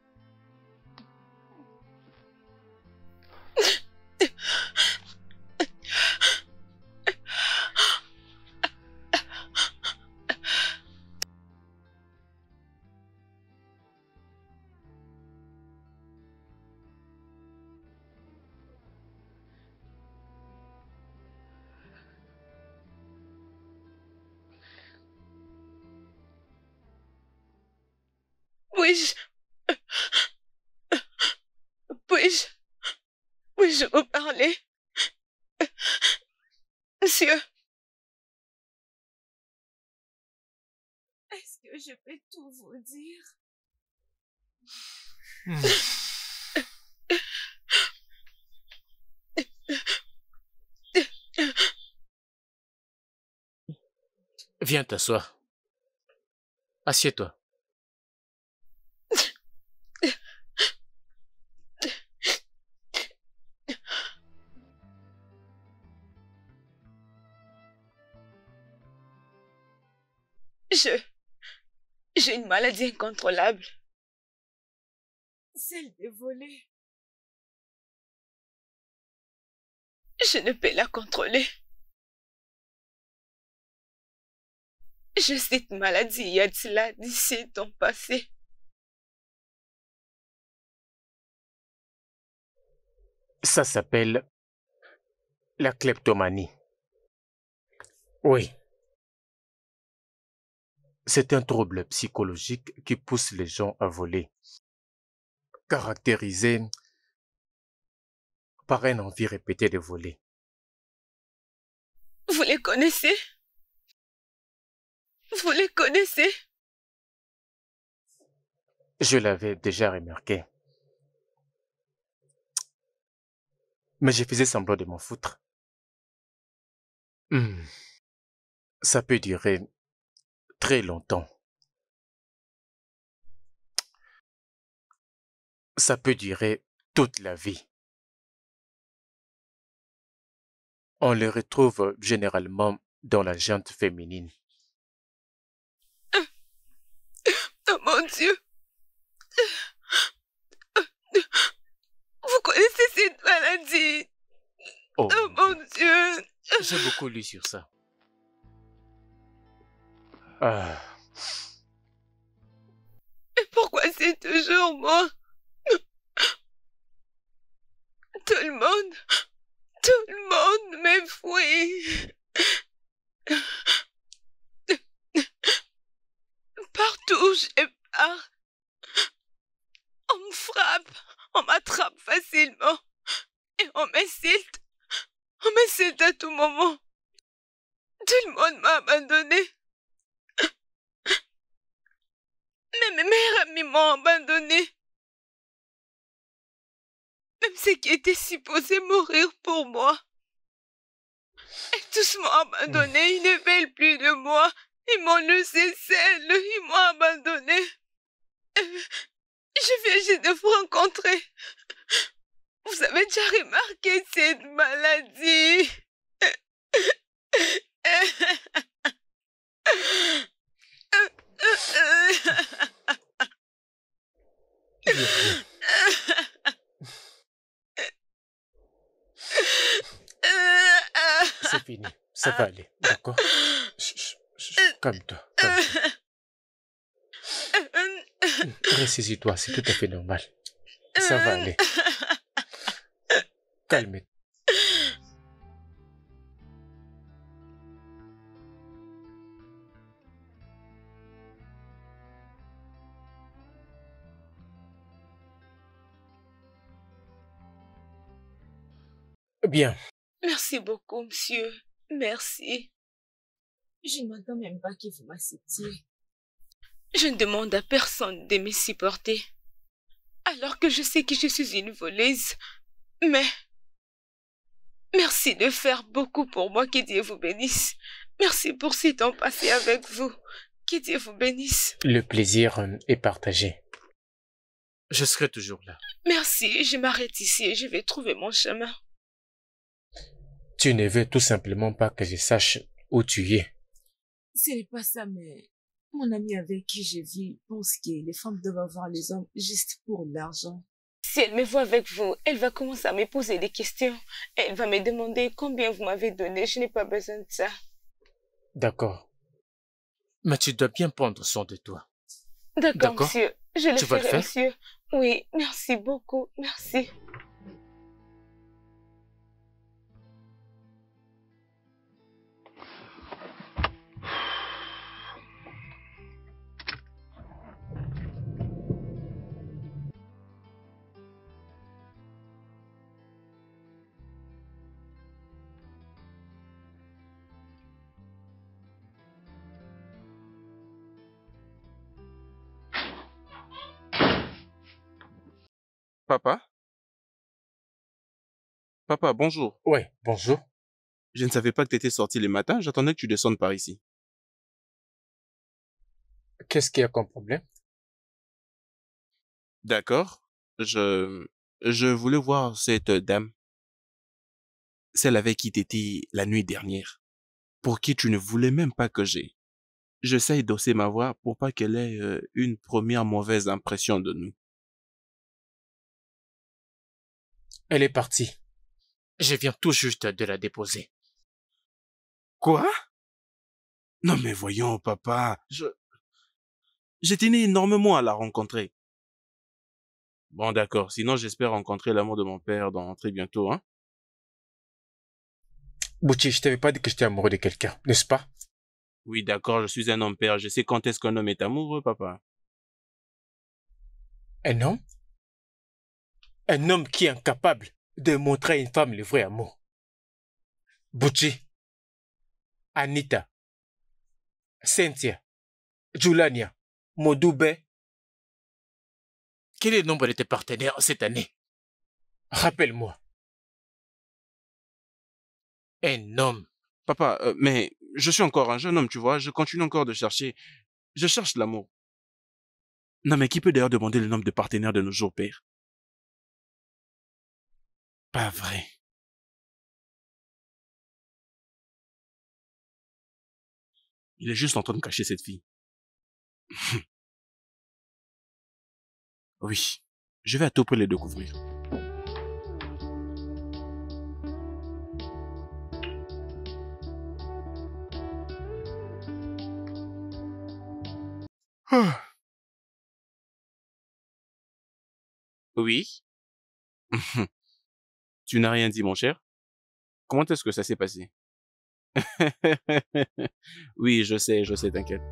Puis-je... Puis-je vous parler? Monsieur, Est-ce que je peux tout vous dire? Viens t'asseoir. Assieds-toi. j'ai une maladie incontrôlable. Celle de voler. Je ne peux la contrôler. J'ai cette maladie il y a de cela 17 ans passés. Ça s'appelle la kleptomanie. Oui. C'est un trouble psychologique qui pousse les gens à voler, caractérisé par une envie répétée de voler. Vous les connaissez? Vous les connaissez? Je l'avais déjà remarqué. Mais je faisais semblant de m'en foutre. Ça peut durer très longtemps. Ça peut durer toute la vie. On les retrouve généralement dans la gente féminine. Oh mon Dieu! Vous connaissez cette maladie? Oh mon Dieu! J'ai beaucoup lu sur ça. Ah. Et pourquoi c'est toujours moi? Tout le monde m'effouille. Partout où je pars, on me frappe, on m'attrape facilement et on m'insulte à tout moment. Tout le monde m'a abandonné. Même mes meilleurs amis m'ont abandonné. Même ceux qui étaient supposés mourir pour moi. Et tous m'ont abandonné, ils ne veulent plus de moi. Ils m'ont laissé seule, ils m'ont abandonné. Je viens juste de vous rencontrer. Vous avez déjà remarqué cette maladie? C'est fini, ça va aller, d'accord? Calme-toi, calme-toi. Ressaisis-toi, c'est tout à fait normal. Ça va aller. Calme-toi. Bien. Merci beaucoup, monsieur. Merci. Je ne m'attends même pas que vous m'acceptiez. Je ne demande à personne de me supporter. Alors que je sais que je suis une voleuse. Mais... merci de faire beaucoup pour moi. Que Dieu vous bénisse. Merci pour ce temps passé avec vous. Que Dieu vous bénisse. Le plaisir est partagé. Je serai toujours là. Merci. Je m'arrête ici et je vais trouver mon chemin. Tu ne veux tout simplement pas que je sache où tu es. Ce n'est pas ça, mais mon ami avec qui je vis pense que les femmes doivent avoir les hommes juste pour l'argent. Si elle me voit avec vous, elle va commencer à me poser des questions. Elle va me demander combien vous m'avez donné. Je n'ai pas besoin de ça. D'accord. Mais tu dois bien prendre soin de toi. D'accord, monsieur. Je le vas le ferai, faire? monsieur. Oui, merci beaucoup. Merci. Papa? Papa, bonjour. Ouais, bonjour. Je ne savais pas que tu étais sorti les matins, j'attendais que tu descendes par ici. Qu'est-ce qu'il y a comme problème? D'accord. Je voulais voir cette dame, celle avec qui t'étais la nuit dernière, pour qui tu ne voulais même pas que j'essaye d'osser ma voix pour pas qu'elle ait une première mauvaise impression de nous. Elle est partie. Je viens tout juste de la déposer. Quoi? Non mais voyons, papa, je tenais énormément à la rencontrer. Bon d'accord, sinon j'espère rencontrer l'amour de mon père dans très bientôt, hein? Bouchi, je t'avais pas dit que j'étais amoureux de quelqu'un, n'est-ce pas? Oui d'accord, je suis un homme père, je sais quand est-ce qu'un homme est amoureux, papa. Un homme? Un homme qui est incapable de montrer à une femme le vrai amour. Bouchi, Anita, Cynthia, Julania, Modoube. Quel est le nombre de tes partenaires cette année? Rappelle-moi. Un homme. Papa, mais je suis encore un jeune homme, tu vois, je continue encore de chercher. Je cherche l'amour. Non mais qui peut d'ailleurs demander le nombre de partenaires de nos jours, père? Pas vrai. Il est juste en train de cacher cette fille. Oui, je vais à tout prix les découvrir. Ah. Oui? Tu n'as rien dit, mon cher? Comment est-ce que ça s'est passé? Oui, je sais, t'inquiète.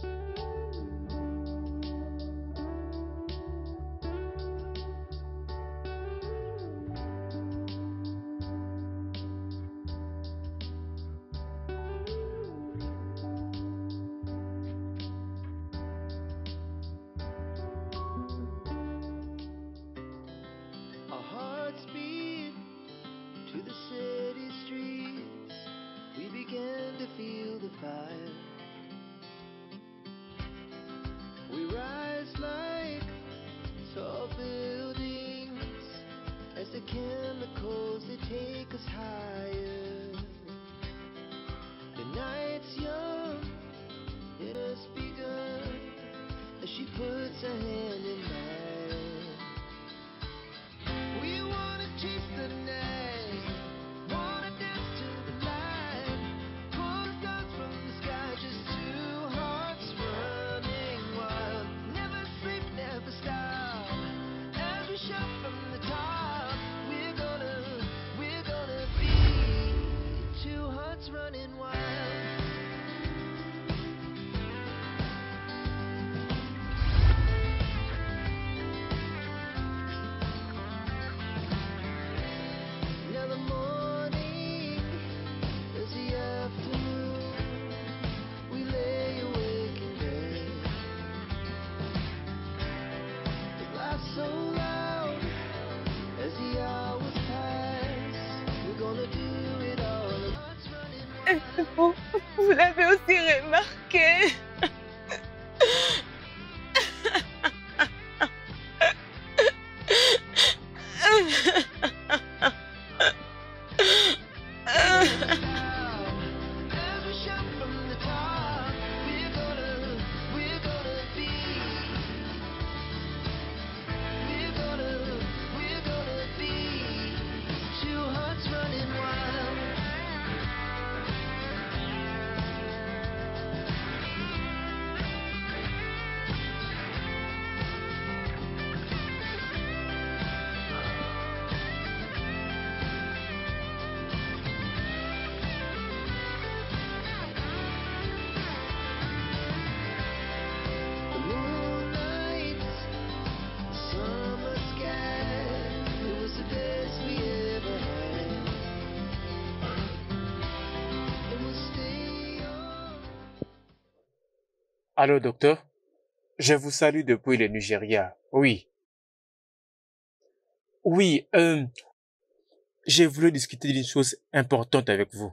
Our hearts beat to the city streets. We began to feel the fire. We rise like tall buildings as the chemicals they take us higher. The night's young, it has begun as she puts her hand in mine. We wanna chase the night, wanna dance to the light, pull the stars from the sky, just two hearts running wild. Never sleep, never stop, as we shout from the top. We're gonna be two hearts running wild. Now the morning is the afternoon. We lay awake in bed. The laughs so loud as the hours pass. We're gonna do it all. Hearts running wild. Vous l'avez aussi remarqué. As we shout from the top, we're gonna be. We're gonna be two hearts running wild. The moonlight, summer sky, it was the best we ever had. And we'll stay on. Allô, docteur? Je vous salue depuis le Nigeria. Oui. Oui, j'ai voulu discuter d'une chose importante avec vous.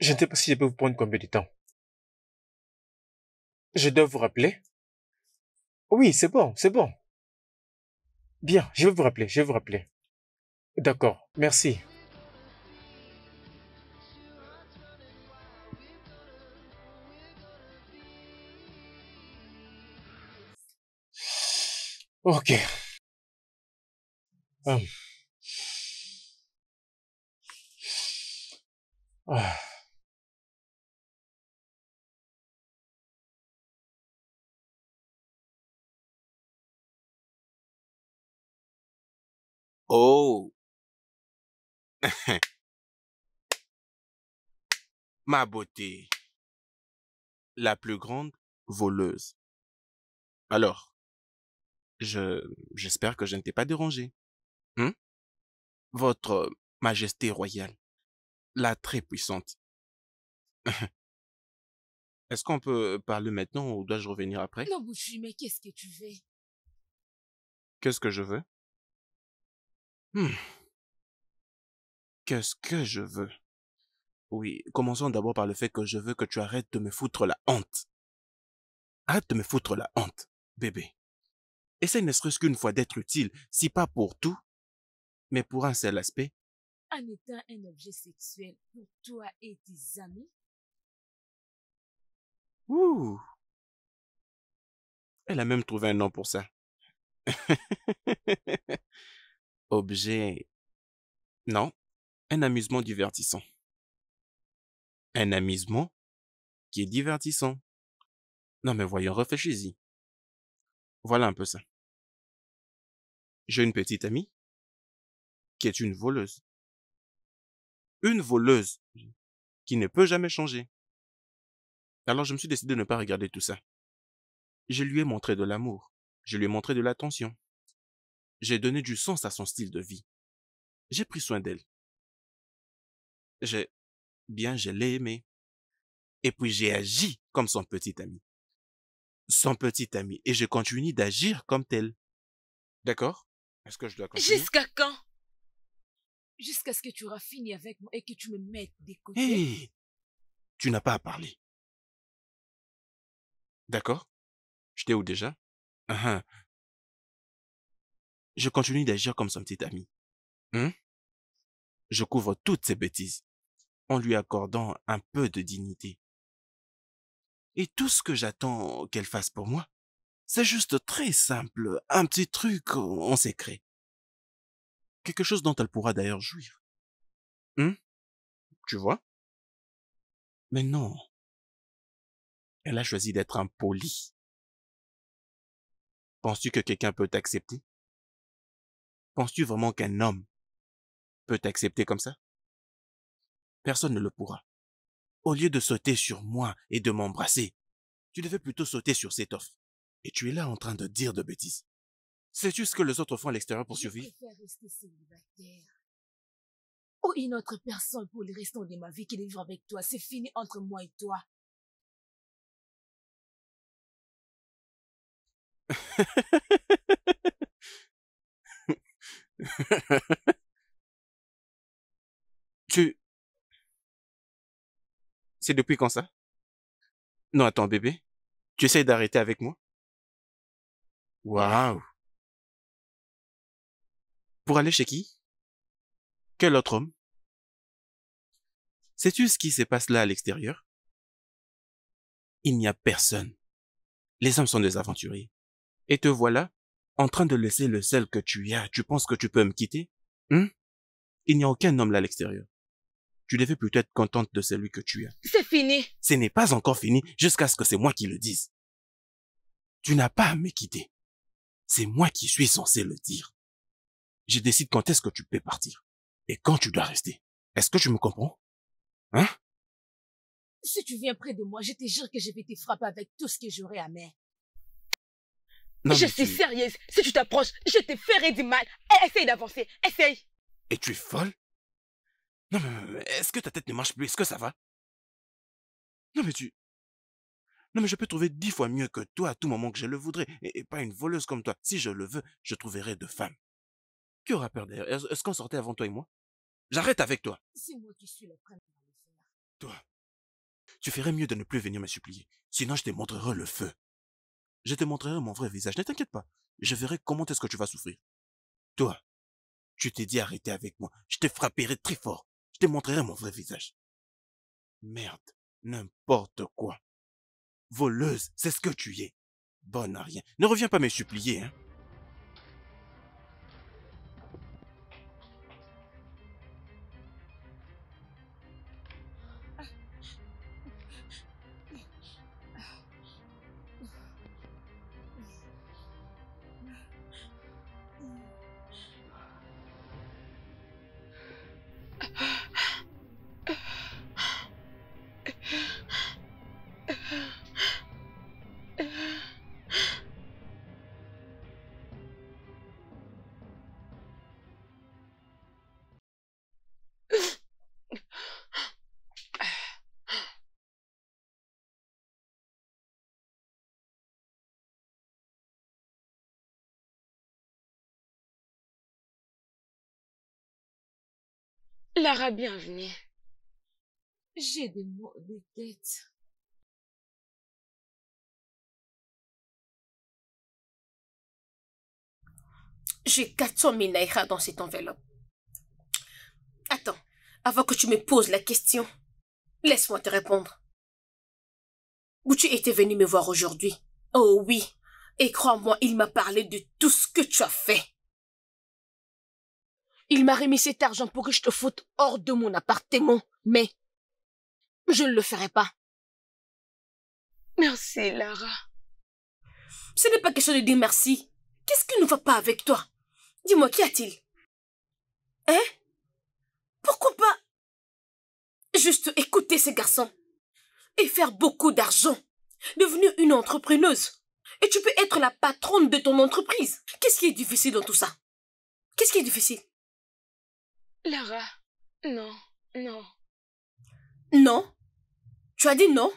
Je ne sais pas si je peux vous prendre combien de temps. Je dois vous rappeler? Oui, c'est bon, c'est bon. Bien, je vais vous rappeler, je vais vous rappeler. D'accord, merci. Ok. Hum. Ah. Oh, ma beauté, la plus grande voleuse. Alors, j'espère que je ne t'ai pas dérangé. Hein? Votre Majesté royale, la très puissante. Est-ce qu'on peut parler maintenant ou dois-je revenir après? Non, Bouchu, mais qu'est-ce que tu veux? Qu'est-ce que je veux? Hmm, Qu'est-ce que je veux? Oui, commençons d'abord par le fait que je veux que tu arrêtes de me foutre la honte. Arrête de me foutre la honte, bébé. Essaye ne serait-ce qu'une fois d'être utile, si pas pour tout, mais pour un seul aspect. En étant un objet sexuel pour toi et tes amis? Ouh, elle a même trouvé un nom pour ça. Objet. Non, un amusement divertissant. Un amusement qui est divertissant. Non mais voyons, réfléchis-y. Voilà un peu ça. J'ai une petite amie qui est une voleuse. Une voleuse qui ne peut jamais changer. Alors je me suis décidé de ne pas regarder tout ça. Je lui ai montré de l'amour. Je lui ai montré de l'attention. J'ai donné du sens à son style de vie. J'ai pris soin d'elle. Je l'ai aimée. Et puis j'ai agi comme son petit ami. Son petit ami. Et je continue d'agir comme tel. D'accord? Est-ce que je dois continuer? Jusqu'à quand? Jusqu'à ce que tu auras fini avec moi et que tu me mettes des côtés. Hé! Tu n'as pas à parler. D'accord? J'étais où déjà? Ah, ah. Je continue d'agir comme son petit ami. Je couvre toutes ses bêtises, en lui accordant un peu de dignité. Et tout ce que j'attends qu'elle fasse pour moi, c'est juste très simple, un petit truc en secret. Quelque chose dont elle pourra d'ailleurs jouir. Tu vois? Mais non, elle a choisi d'être impolie. Penses-tu que quelqu'un peut t'accepter? Penses-tu vraiment qu'un homme peut t'accepter comme ça? Personne ne le pourra. Au lieu de sauter sur moi et de m'embrasser, tu devais plutôt sauter sur cette offre. Et tu es là en train de dire de bêtises. Sais-tu ce que les autres font à l'extérieur pour survivre? Je préfère rester célibataire. Ou une autre personne pour le restant de ma vie qui vivre avec toi. C'est fini entre moi et toi. C'est depuis quand ça? Non, attends, bébé. Tu essayes d'arrêter avec moi? Waouh! Pour aller chez qui? Quel autre homme? Sais-tu ce qui se passe là à l'extérieur? Il n'y a personne. Les hommes sont des aventuriers. Et te voilà, en train de laisser le seul que tu as. Tu penses que tu peux me quitter? Il n'y a aucun homme là à l'extérieur. Tu devais plutôt être contente de celui que tu as. C'est fini. Ce n'est pas encore fini jusqu'à ce que c'est moi qui le dise. Tu n'as pas à me quitter. C'est moi qui suis censé le dire. Je décide quand est-ce que tu peux partir. Et quand tu dois rester. Est-ce que tu me comprends? Hein? Si tu viens près de moi, je te jure que je vais te frapper avec tout ce que j'aurai à main. Non, Je suis sérieuse. Si tu t'approches, je te ferai du mal. Essaye d'avancer. Essaye. Et tu es folle? Non, mais est-ce que ta tête ne marche plus? Est-ce que ça va? Non, mais je peux trouver 10 fois mieux que toi à tout moment que je le voudrais. Et pas une voleuse comme toi. Si je le veux, je trouverai de femmes. Qui aura peur d'ailleurs? Est-ce qu'on sortait avant toi et moi? J'arrête avec toi. C'est moi qui suis la première à le faire. Toi, tu ferais mieux de ne plus venir me supplier. Sinon, je te montrerai le feu. Je te montrerai mon vrai visage. Ne t'inquiète pas. Je verrai comment est-ce que tu vas souffrir. Toi, tu t'es dit arrêter avec moi. Je te frapperai très fort. Je te montrerai mon vrai visage. Merde, n'importe quoi. Voleuse, c'est ce que tu es. Bonne à rien. Ne reviens pas me supplier, hein. Lara, bienvenue. J'ai des maux de tête. J'ai 400 000 naira dans cette enveloppe. Attends, avant que tu me poses la question, laisse-moi te répondre. Où tu étais venu me voir aujourd'hui? Oh oui, et crois-moi, il m'a parlé de tout ce que tu as fait. Il m'a remis cet argent pour que je te foute hors de mon appartement, mais je ne le ferai pas. Merci, Lara. Ce n'est pas question de dire merci. Qu'est-ce qui ne va pas avec toi? Dis-moi, qu'y a-t-il? Hein? Pourquoi pas juste écouter ces garçons et faire beaucoup d'argent, devenir une entrepreneuse? Et tu peux être la patronne de ton entreprise. Qu'est-ce qui est difficile dans tout ça? Qu'est-ce qui est difficile? Lara, non, non. Non? Tu as dit non?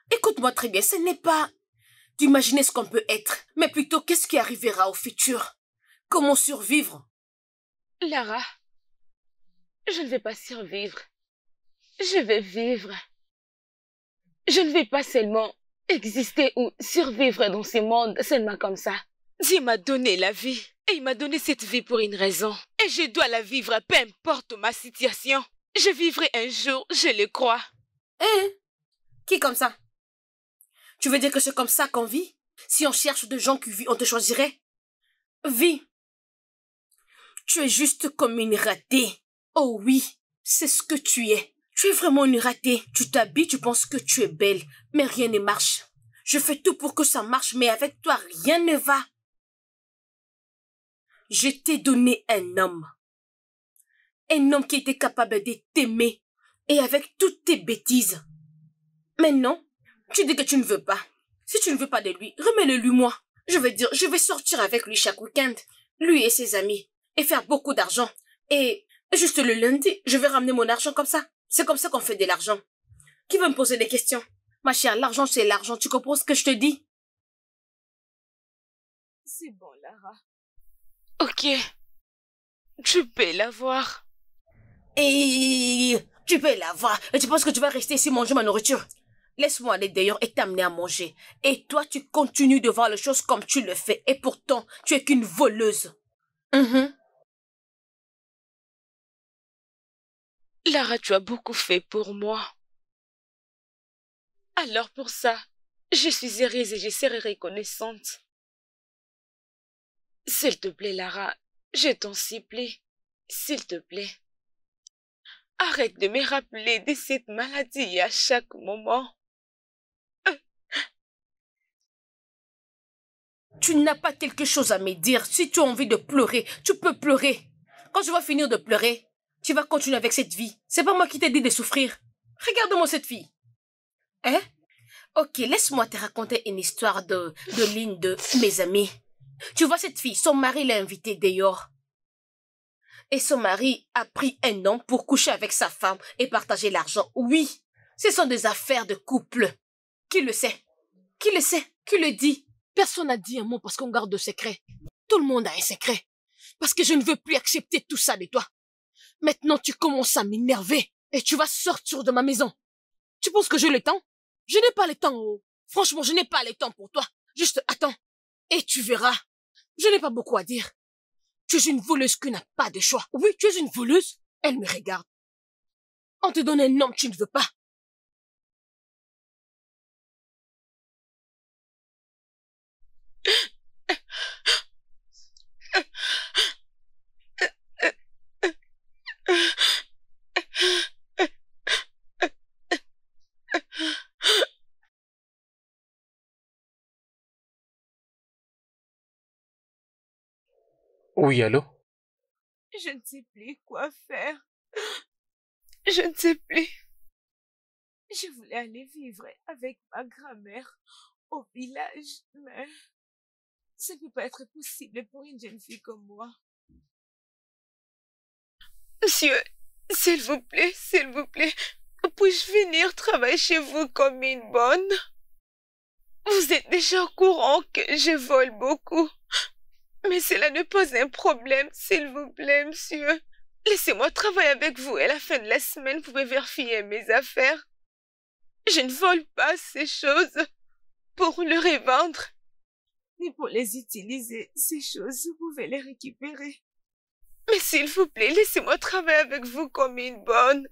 Écoute-moi très bien, ce n'est pas d'imaginer ce qu'on peut être, mais plutôt qu'est-ce qui arrivera au futur? Comment survivre? Lara, je ne vais pas survivre. Je vais vivre. Je ne vais pas seulement exister ou survivre dans ce monde seulement comme ça. Dieu m'a donné la vie. Et il m'a donné cette vie pour une raison. Et je dois la vivre, peu importe ma situation. Je vivrai un jour, je le crois. Hein? Qui comme ça? Tu veux dire que c'est comme ça qu'on vit? Si on cherche de gens qui vivent, on te choisirait? Vis. Tu es juste comme une ratée. Oh oui, c'est ce que tu es. Tu es vraiment une ratée. Tu t'habilles, tu penses que tu es belle, mais rien ne marche. Je fais tout pour que ça marche, mais avec toi, rien ne va. Je t'ai donné un homme. Un homme qui était capable de t'aimer. Et avec toutes tes bêtises. Mais non, tu dis que tu ne veux pas. Si tu ne veux pas de lui, remets-le-lui moi. Je veux dire, je vais sortir avec lui chaque week-end. Lui et ses amis. Et faire beaucoup d'argent. Et juste le lundi, je vais ramener mon argent comme ça. C'est comme ça qu'on fait de l'argent. Qui va me poser des questions? Ma chère, l'argent c'est l'argent. Tu comprends ce que je te dis? C'est bon, Lara. Ok. Tu peux l'avoir. Et tu peux l'avoir. Et tu penses que tu vas rester ici manger ma nourriture? Laisse-moi aller d'ailleurs et t'amener à manger. Et toi, tu continues de voir les choses comme tu le fais. Et pourtant, tu es qu'une voleuse. Lara, tu as beaucoup fait pour moi. Alors pour ça, je suis heureuse et je serai reconnaissante. S'il te plaît, Lara, je t'en supplie. S'il te plaît. Arrête de me rappeler de cette maladie à chaque moment. Tu n'as pas quelque chose à me dire. Si tu as envie de pleurer, tu peux pleurer. Quand tu vas finir de pleurer, tu vas continuer avec cette vie. C'est pas moi qui t'ai dit de souffrir. Regarde-moi cette fille. Hein? Ok, laisse-moi te raconter une histoire de l'une de mes amies. Tu vois cette fille, son mari l'a invitée dehors. Et son mari a pris un homme pour coucher avec sa femme et partager l'argent. Oui, ce sont des affaires de couple. Qui le sait? Qui le sait? Qui le dit? Personne n'a dit un mot parce qu'on garde de secret. Tout le monde a un secret. Parce que je ne veux plus accepter tout ça de toi. Maintenant, tu commences à m'énerver et tu vas sortir de ma maison. Tu penses que j'ai le temps? Je n'ai pas le temps, oh. Franchement, je n'ai pas le temps pour toi. Juste attends et tu verras. Je n'ai pas beaucoup à dire. Tu es une voleuse qui n'a pas de choix. Oui, tu es une voleuse. Elle me regarde. On te donne un homme que tu ne veux pas. Oui, allô? Je ne sais plus quoi faire. Je ne sais plus. Je voulais aller vivre avec ma grand-mère au village, mais ça ne peut pas être possible pour une jeune fille comme moi. Monsieur, s'il vous plaît, puis-je venir travailler chez vous comme une bonne? Vous êtes déjà au courant que je vole beaucoup. Mais cela ne pose un problème, s'il vous plaît, monsieur. Laissez-moi travailler avec vous et à la fin de la semaine, vous pouvez vérifier mes affaires. Je ne vole pas ces choses pour les revendre. Ni pour les utiliser, ces choses, vous pouvez les récupérer. Mais s'il vous plaît, laissez-moi travailler avec vous comme une bonne.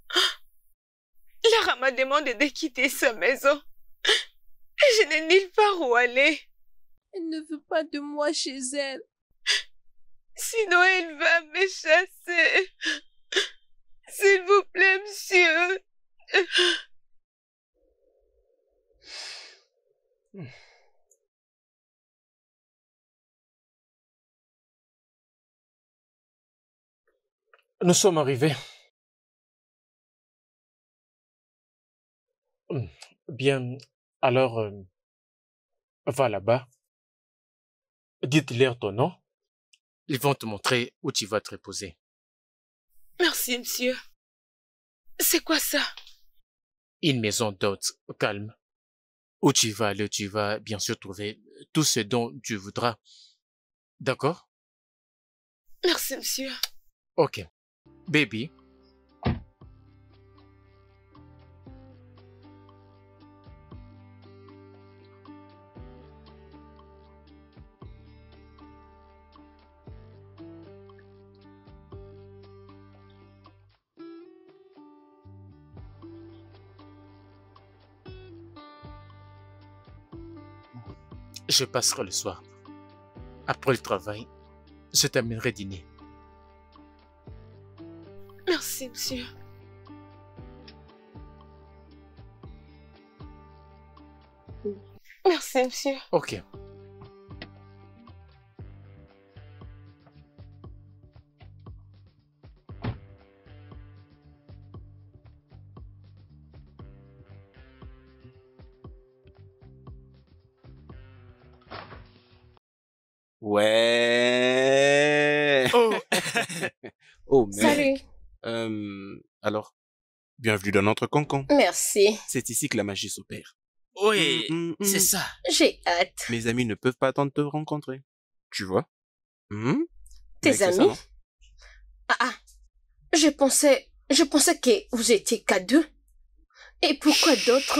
Lara m'a demandé de quitter sa maison. Je n'ai nulle part où aller. Elle ne veut pas de moi chez elle. Sinon, elle va me chasser. S'il vous plaît, monsieur. Nous sommes arrivés. Bien, alors, va là-bas. Dites-leur ton nom. Ils vont te montrer où tu vas te reposer. Merci, monsieur. C'est quoi ça? Une maison d'hôtes calme. Où tu vas aller, tu vas bien sûr trouver tout ce dont tu voudras. D'accord? Merci, monsieur. Ok. Baby. Je passerai le soir. Après le travail, je t'amènerai dîner. Merci, monsieur. Merci, monsieur. Ok. Ouais. Oh. Oh, mec. Salut. Alors, bienvenue dans notre cancan. Merci. C'est ici que la magie s'opère. Oui, c'est ça. J'ai hâte. Mes amis ne peuvent pas attendre de te rencontrer. Tu vois? Tes Mec, c'est ça, amis? non? Je pensais que vous étiez qu'à deux. Et pourquoi d'autres?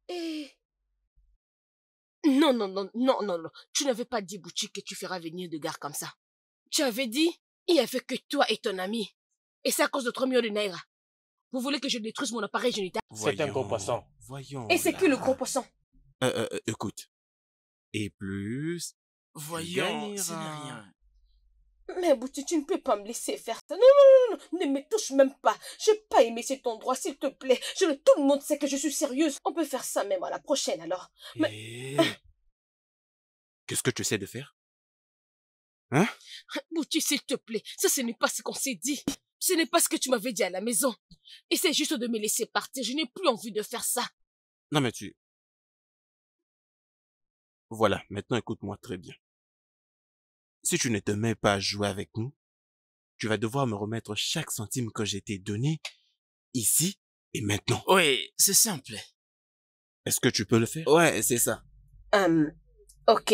Et... Non. Tu n'avais pas dit, Bouchi, que tu feras venir de gars comme ça. Tu avais dit, il n'y avait que toi et ton ami. Et c'est à cause de 3 millions de naira. Vous voulez que je détruise mon appareil génital? C'est un gros poisson. Voyons. Et c'est là. que le gros poisson. Écoute. Et plus... Voyons, ce n'est gagneras. rien. Mais Bouti, tu ne peux pas me laisser faire ça. Non, ne me touche même pas. J'ai pas aimé cet endroit, s'il te plaît. Tout le monde sait que je suis sérieuse. On peut faire ça même à la prochaine, alors. Qu'est-ce que tu essaies de faire? Hein? Bouti, s'il te plaît, ça ce n'est pas ce qu'on s'est dit. Ce n'est pas ce que tu m'avais dit à la maison. Essaie juste de me laisser partir. Je n'ai plus envie de faire ça. Non, mais tu... Voilà, maintenant écoute-moi très bien. Si tu ne te mets pas à jouer avec nous, tu vas devoir me remettre chaque centime que j'ai t'ai donné, ici et maintenant. Oui, c'est simple. Est-ce que tu peux le faire? Ouais, c'est ça. Ok.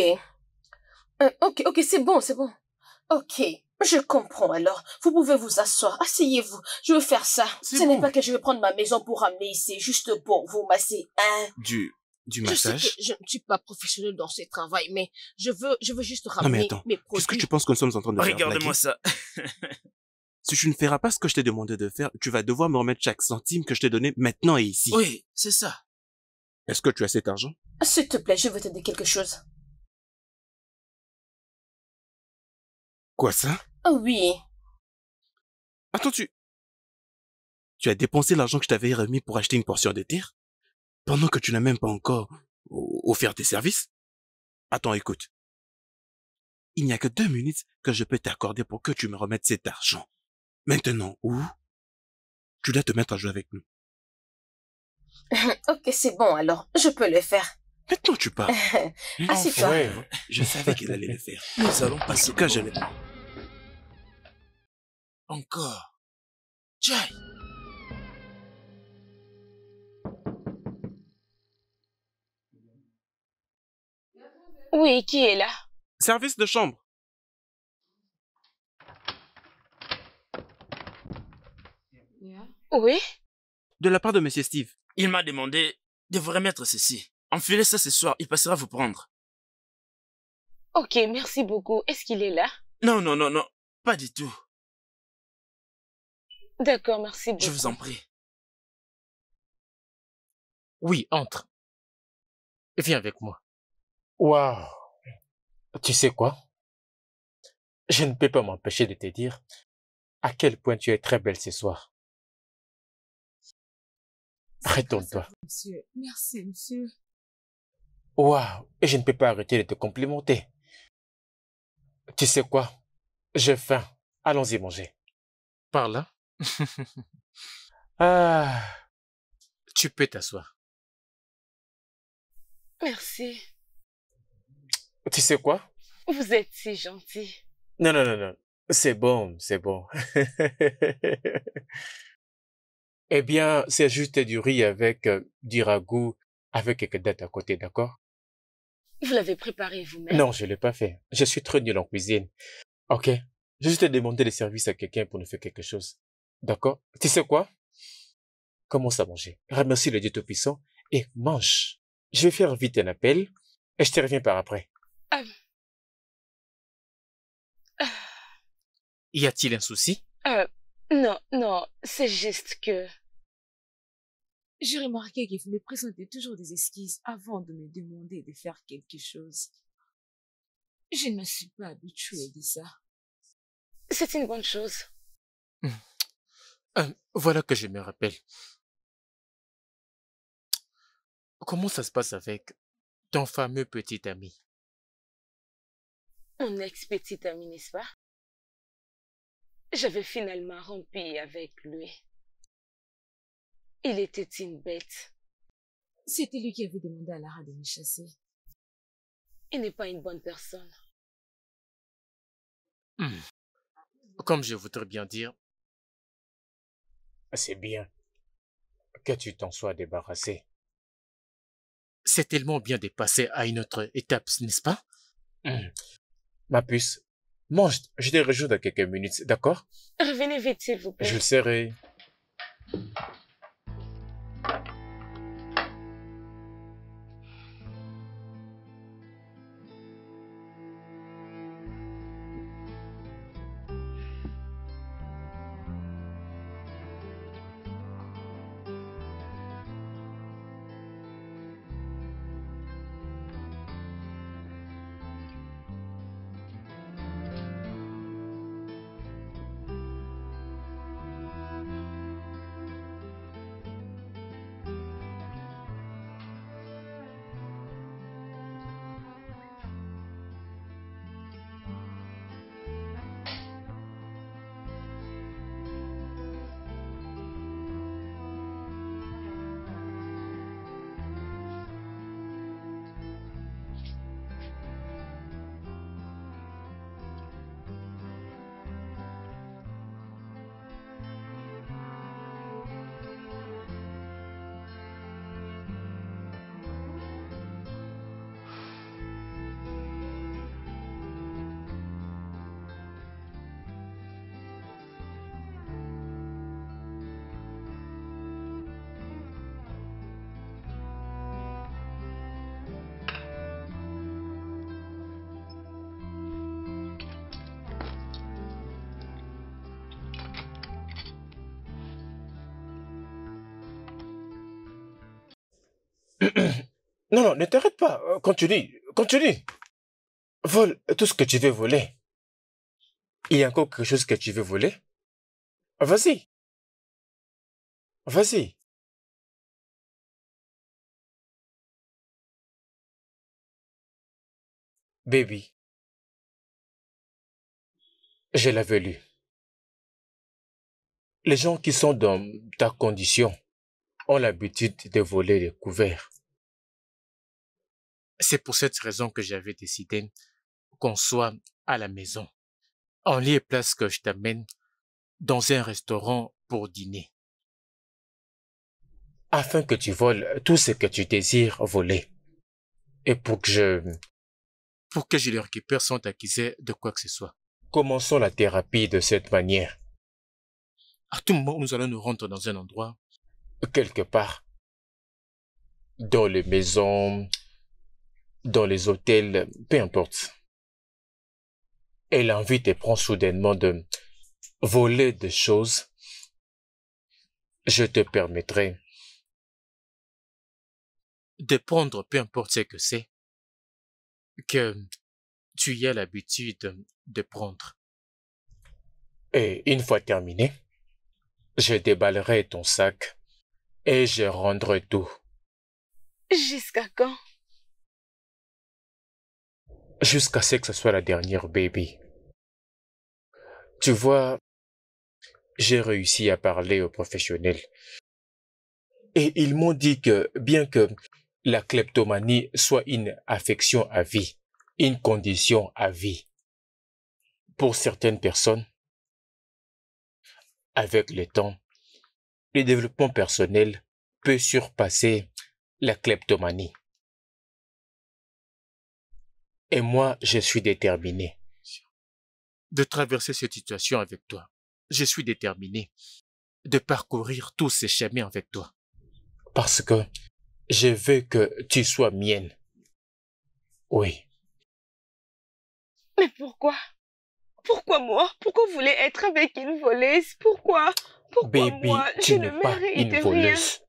Ok, c'est bon, c'est bon. Ok, je comprends alors. Vous pouvez vous asseoir. Asseyez-vous. Je veux faire ça. Ce n'est pas que je vais prendre ma maison pour ramener ici, juste pour vous masser, hein. Du Je sais massage? que je ne suis pas professionnelle dans ce travail, mais je veux juste Non mais ramener attends, mes produits. qu'est-ce que tu penses que nous sommes en train de faire? Regarde-moi ça. Si tu ne feras pas ce que je t'ai demandé de faire, tu vas devoir me remettre chaque centime que je t'ai donné maintenant et ici. Oui, c'est ça. Est-ce que tu as cet argent? S'il te plaît, je veux te dire quelque chose. Quoi ça? Oh oui. Attends, tu as dépensé l'argent que je t'avais remis pour acheter une portion de terre? Pendant que tu n'as même pas encore offert tes services? Attends, écoute. Il n'y a que 2 minutes que je peux t'accorder pour que tu me remettes cet argent. Maintenant, ou tu dois te mettre à jouer avec nous. Ok, c'est bon alors. Je peux le faire. Maintenant, tu parles. Assieds-toi. Ouais, je savais qu'il allait le faire. Nous allons passer. En tout cas, je l'ai. Encore. Jai. Oui, qui est là? Service de chambre. Oui? De la part de Monsieur Steve. Il m'a demandé de vous remettre ceci. Enfilez ça ce soir, il passera vous prendre. Ok, merci beaucoup. Est-ce qu'il est là? Non, pas du tout. D'accord, merci beaucoup. Je vous en prie. Oui, entre. Viens avec moi. Waouh. Tu sais quoi? Je ne peux pas m'empêcher de te dire à quel point tu es très belle ce soir. Retourne-toi. Monsieur, merci, monsieur. Waouh. Et je ne peux pas arrêter de te complimenter. Tu sais quoi? J'ai faim. Allons-y manger. Par là. Ah. Tu peux t'asseoir. Merci. Tu sais quoi? Vous êtes si gentil. Non. C'est bon, c'est bon. Eh bien, c'est juste du riz avec du ragoût, avec quelques dattes à côté, d'accord? Vous l'avez préparé vous-même? Non, je l'ai pas fait. Je suis trop nul en cuisine. Ok? J'ai juste demandé le service à quelqu'un pour nous faire quelque chose. D'accord? Tu sais quoi? Commence à manger. Remercie le Dieu Tout-Puissant et mange. Je vais faire vite un appel et je te reviens par après. Y a-t-il un souci? Non, c'est juste que... J'ai remarqué que vous me présentez toujours des esquisses avant de me demander de faire quelque chose. Je ne me suis pas habituée de ça. C'est une bonne chose. Voilà que je me rappelle. Comment ça se passe avec ton fameux petit ami? Mon ex-petit ami, n'est-ce pas? J'avais finalement rompu avec lui. Il était une bête. C'était lui qui avait demandé à Lara de me chasser. Il n'est pas une bonne personne. Comme je voudrais bien dire, c'est bien que tu t'en sois débarrassé. C'est tellement bien de passer à une autre étape, n'est-ce pas? Ma puce, mange, je te rejoins dans quelques minutes, d'accord? Revenez vite, s'il vous plaît. Je le serai. Non, non, ne t'arrête pas. Continue, continue. Vole tout ce que tu veux voler. Il y a encore quelque chose que tu veux voler? Vas-y. Vas-y. Baby, je l'avais lu. Les gens qui sont dans ta condition ont l'habitude de voler les couverts. C'est pour cette raison que j'avais décidé qu'on soit à la maison. En lieu et place que je t'amène dans un restaurant pour dîner. Afin que tu voles tout ce que tu désires voler. Et pour que je le récupère sans t'accuser de quoi que ce soit. Commençons la thérapie de cette manière. À tout moment, nous allons nous rendre dans un endroit, quelque part, dans les maisons, dans les hôtels, peu importe. Et l'envie te prend soudainement de voler des choses. Je te permettrai de prendre peu importe ce que c'est que tu y as l'habitude de prendre. Et une fois terminé, je déballerai ton sac et je rendrai tout. Jusqu'à quand? Jusqu'à ce que ce soit la dernière, baby. Tu vois, j'ai réussi à parler aux professionnels. Et ils m'ont dit que bien que la kleptomanie soit une affection à vie, une condition à vie, pour certaines personnes, avec le temps, le développement personnel peut surpasser la kleptomanie. Et moi, je suis déterminé de traverser cette situation avec toi. Je suis déterminé de parcourir tous ces chemins avec toi. Parce que je veux que tu sois mienne. Oui. Mais pourquoi? Pourquoi moi? Pourquoi vous voulez être avec une voleuse? Pourquoi? Pourquoi Baby, moi? tu Je n'es ne pas mérite une rien. voleuse.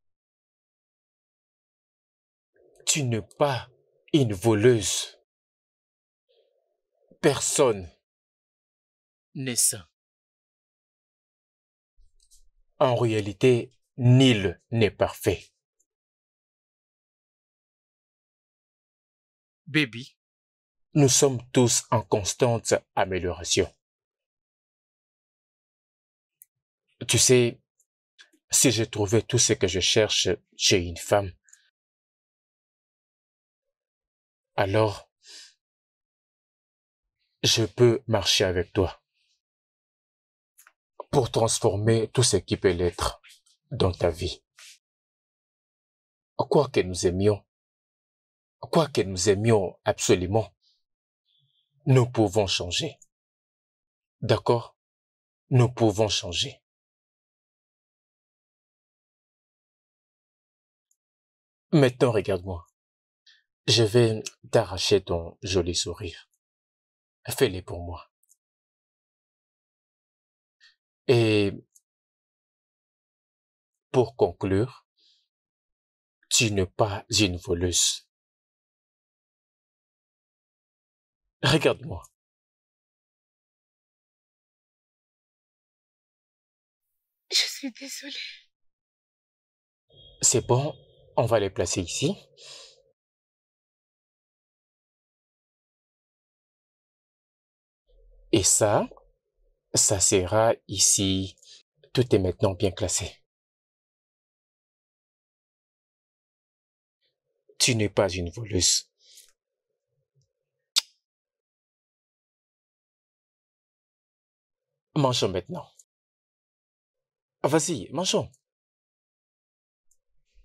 Tu n'es pas une voleuse. Personne n'est sain. En réalité, nul n'est parfait. Baby, nous sommes tous en constante amélioration. Tu sais, si j'ai trouvé tout ce que je cherche chez une femme, alors je peux marcher avec toi pour transformer tout ce qui peut l'être dans ta vie. Quoi que nous aimions absolument, nous pouvons changer. D'accord? Nous pouvons changer. Maintenant, regarde-moi. Je vais t'arracher ton joli sourire. Fais-le pour moi. Et pour conclure, tu n'es pas une voleuse. Regarde-moi. Je suis désolée. C'est bon, on va les placer ici. Et ça sera ici. Tout est maintenant bien classé. Tu n'es pas une voleuse. Mangeons maintenant. Vas-y, mangeons.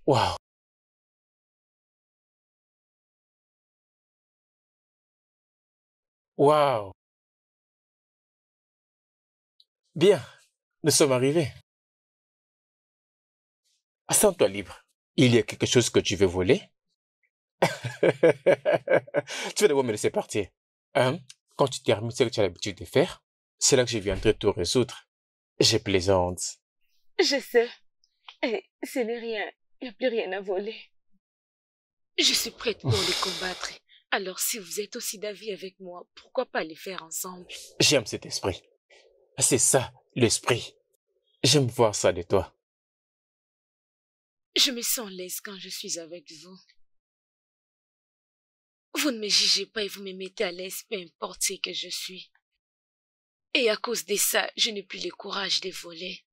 Waouh. Waouh. Bien, nous sommes arrivés. Sens-toi libre. Il y a quelque chose que tu veux voler? Tu vas devoir me laisser partir. Hein? Quand tu termines ce que tu as l'habitude de faire, c'est là que je viendrai tout résoudre. Je plaisante. Je sais. Et ce n'est rien. Il n'y a plus rien à voler. Je suis prête pour les combattre. Alors si vous êtes aussi d'avis avec moi, pourquoi pas les faire ensemble? J'aime cet esprit. C'est ça, l'esprit. J'aime voir ça de toi. Je me sens l'aise quand je suis avec vous. Vous ne me jugez pas et vous me mettez à l'aise, peu importe ce que je suis. Et à cause de ça, je n'ai plus le courage de voler.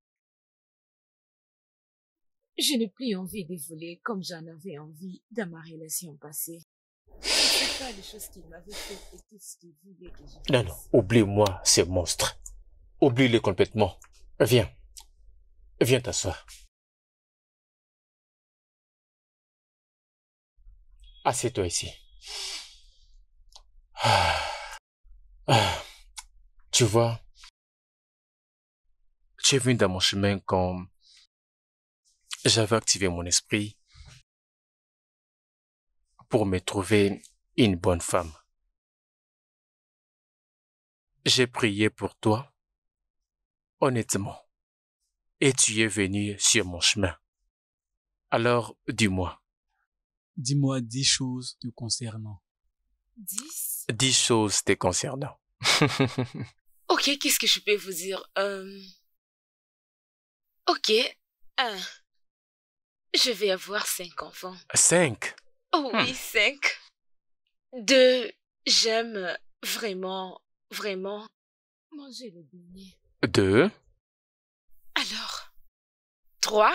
Je n'ai plus envie de voler comme j'en avais envie dans ma relation passée. C'est pas les choses qu'il m'avait fait et tout ce qu'il voulait que je fasse. Non, non, oublie-moi ces monstres. Oublie-les complètement. Viens. Viens t'asseoir. Assieds-toi ici. Tu vois, tu es venu dans mon chemin quand j'avais activé mon esprit pour me trouver une bonne femme. J'ai prié pour toi, honnêtement, et tu es venu sur mon chemin. Alors, dis-moi. Dis-moi 10 choses te concernant. 10? 10 choses te concernant. Ok, qu'est-ce que je peux vous dire? Ok, 1. Je vais avoir 5 enfants. 5? Oh oui, 5. 2. J'aime vraiment manger le beignet. 2? Alors, 3.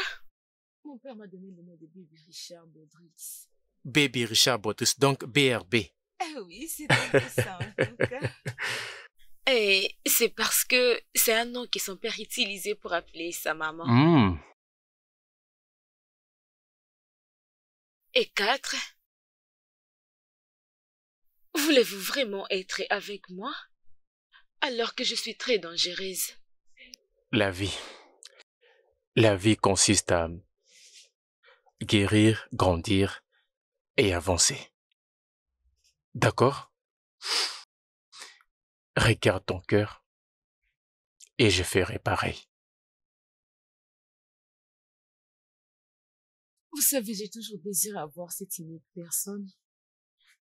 Mon père m'a donné le nom de Baby Richard Baudrix. Baby Richard Baudrix, donc BRB. Ah oui, c'est un peu ça en tout cas. Et c'est parce que c'est un nom que son père utilisait pour appeler sa maman. Et 4. Voulez-vous vraiment être avec moi alors que je suis très dangereuse? La vie consiste à guérir, grandir et avancer. D'accord? Regarde ton cœur et je ferai pareil. Vous savez, j'ai toujours désiré avoir cette unique personne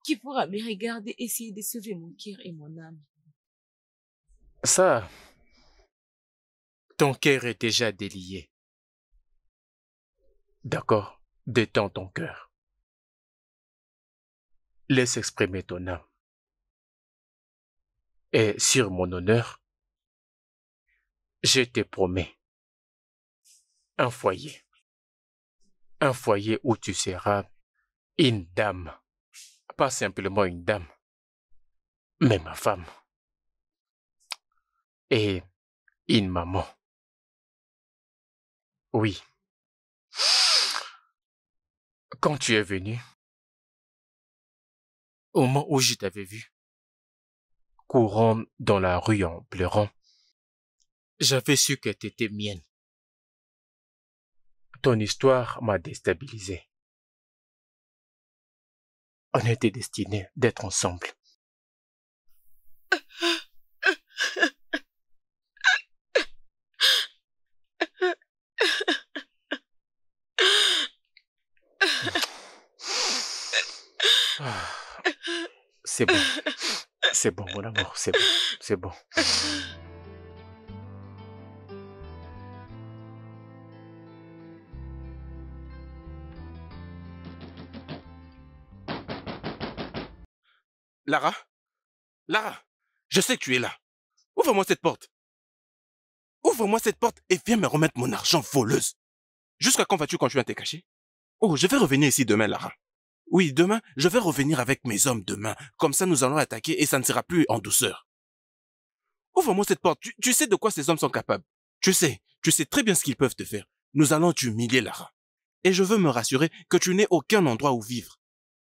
qui pourra me regarder et essayer de sauver mon cœur et mon âme. Ça, ton cœur est déjà délié. D'accord? Détends ton cœur. Laisse exprimer ton âme. Et sur mon honneur, je te promets un foyer. Un foyer où tu seras une dame. Pas simplement une dame, mais ma femme. Et une maman. Oui. Quand tu es venu, au moment où je t'avais vu, courant dans la rue en pleurant, j'avais su que tu étais mienne. Ton histoire m'a déstabilisé. On était destinés d'être ensemble. C'est bon. C'est bon, mon amour, c'est bon. C'est bon. Lara? Lara, je sais que tu es là. Ouvre-moi cette porte. Ouvre-moi cette porte et viens me remettre mon argent, voleuse. Jusqu'à quand vas-tu continuer à te cacher? Oh, je vais revenir ici demain, Lara. Oui, demain, je vais revenir avec mes hommes demain. Comme ça, nous allons attaquer et ça ne sera plus en douceur. Ouvre-moi cette porte. Tu sais de quoi ces hommes sont capables. Tu sais très bien ce qu'ils peuvent te faire. Nous allons t'humilier, Lara. Et je veux me rassurer que tu n'aies aucun endroit où vivre.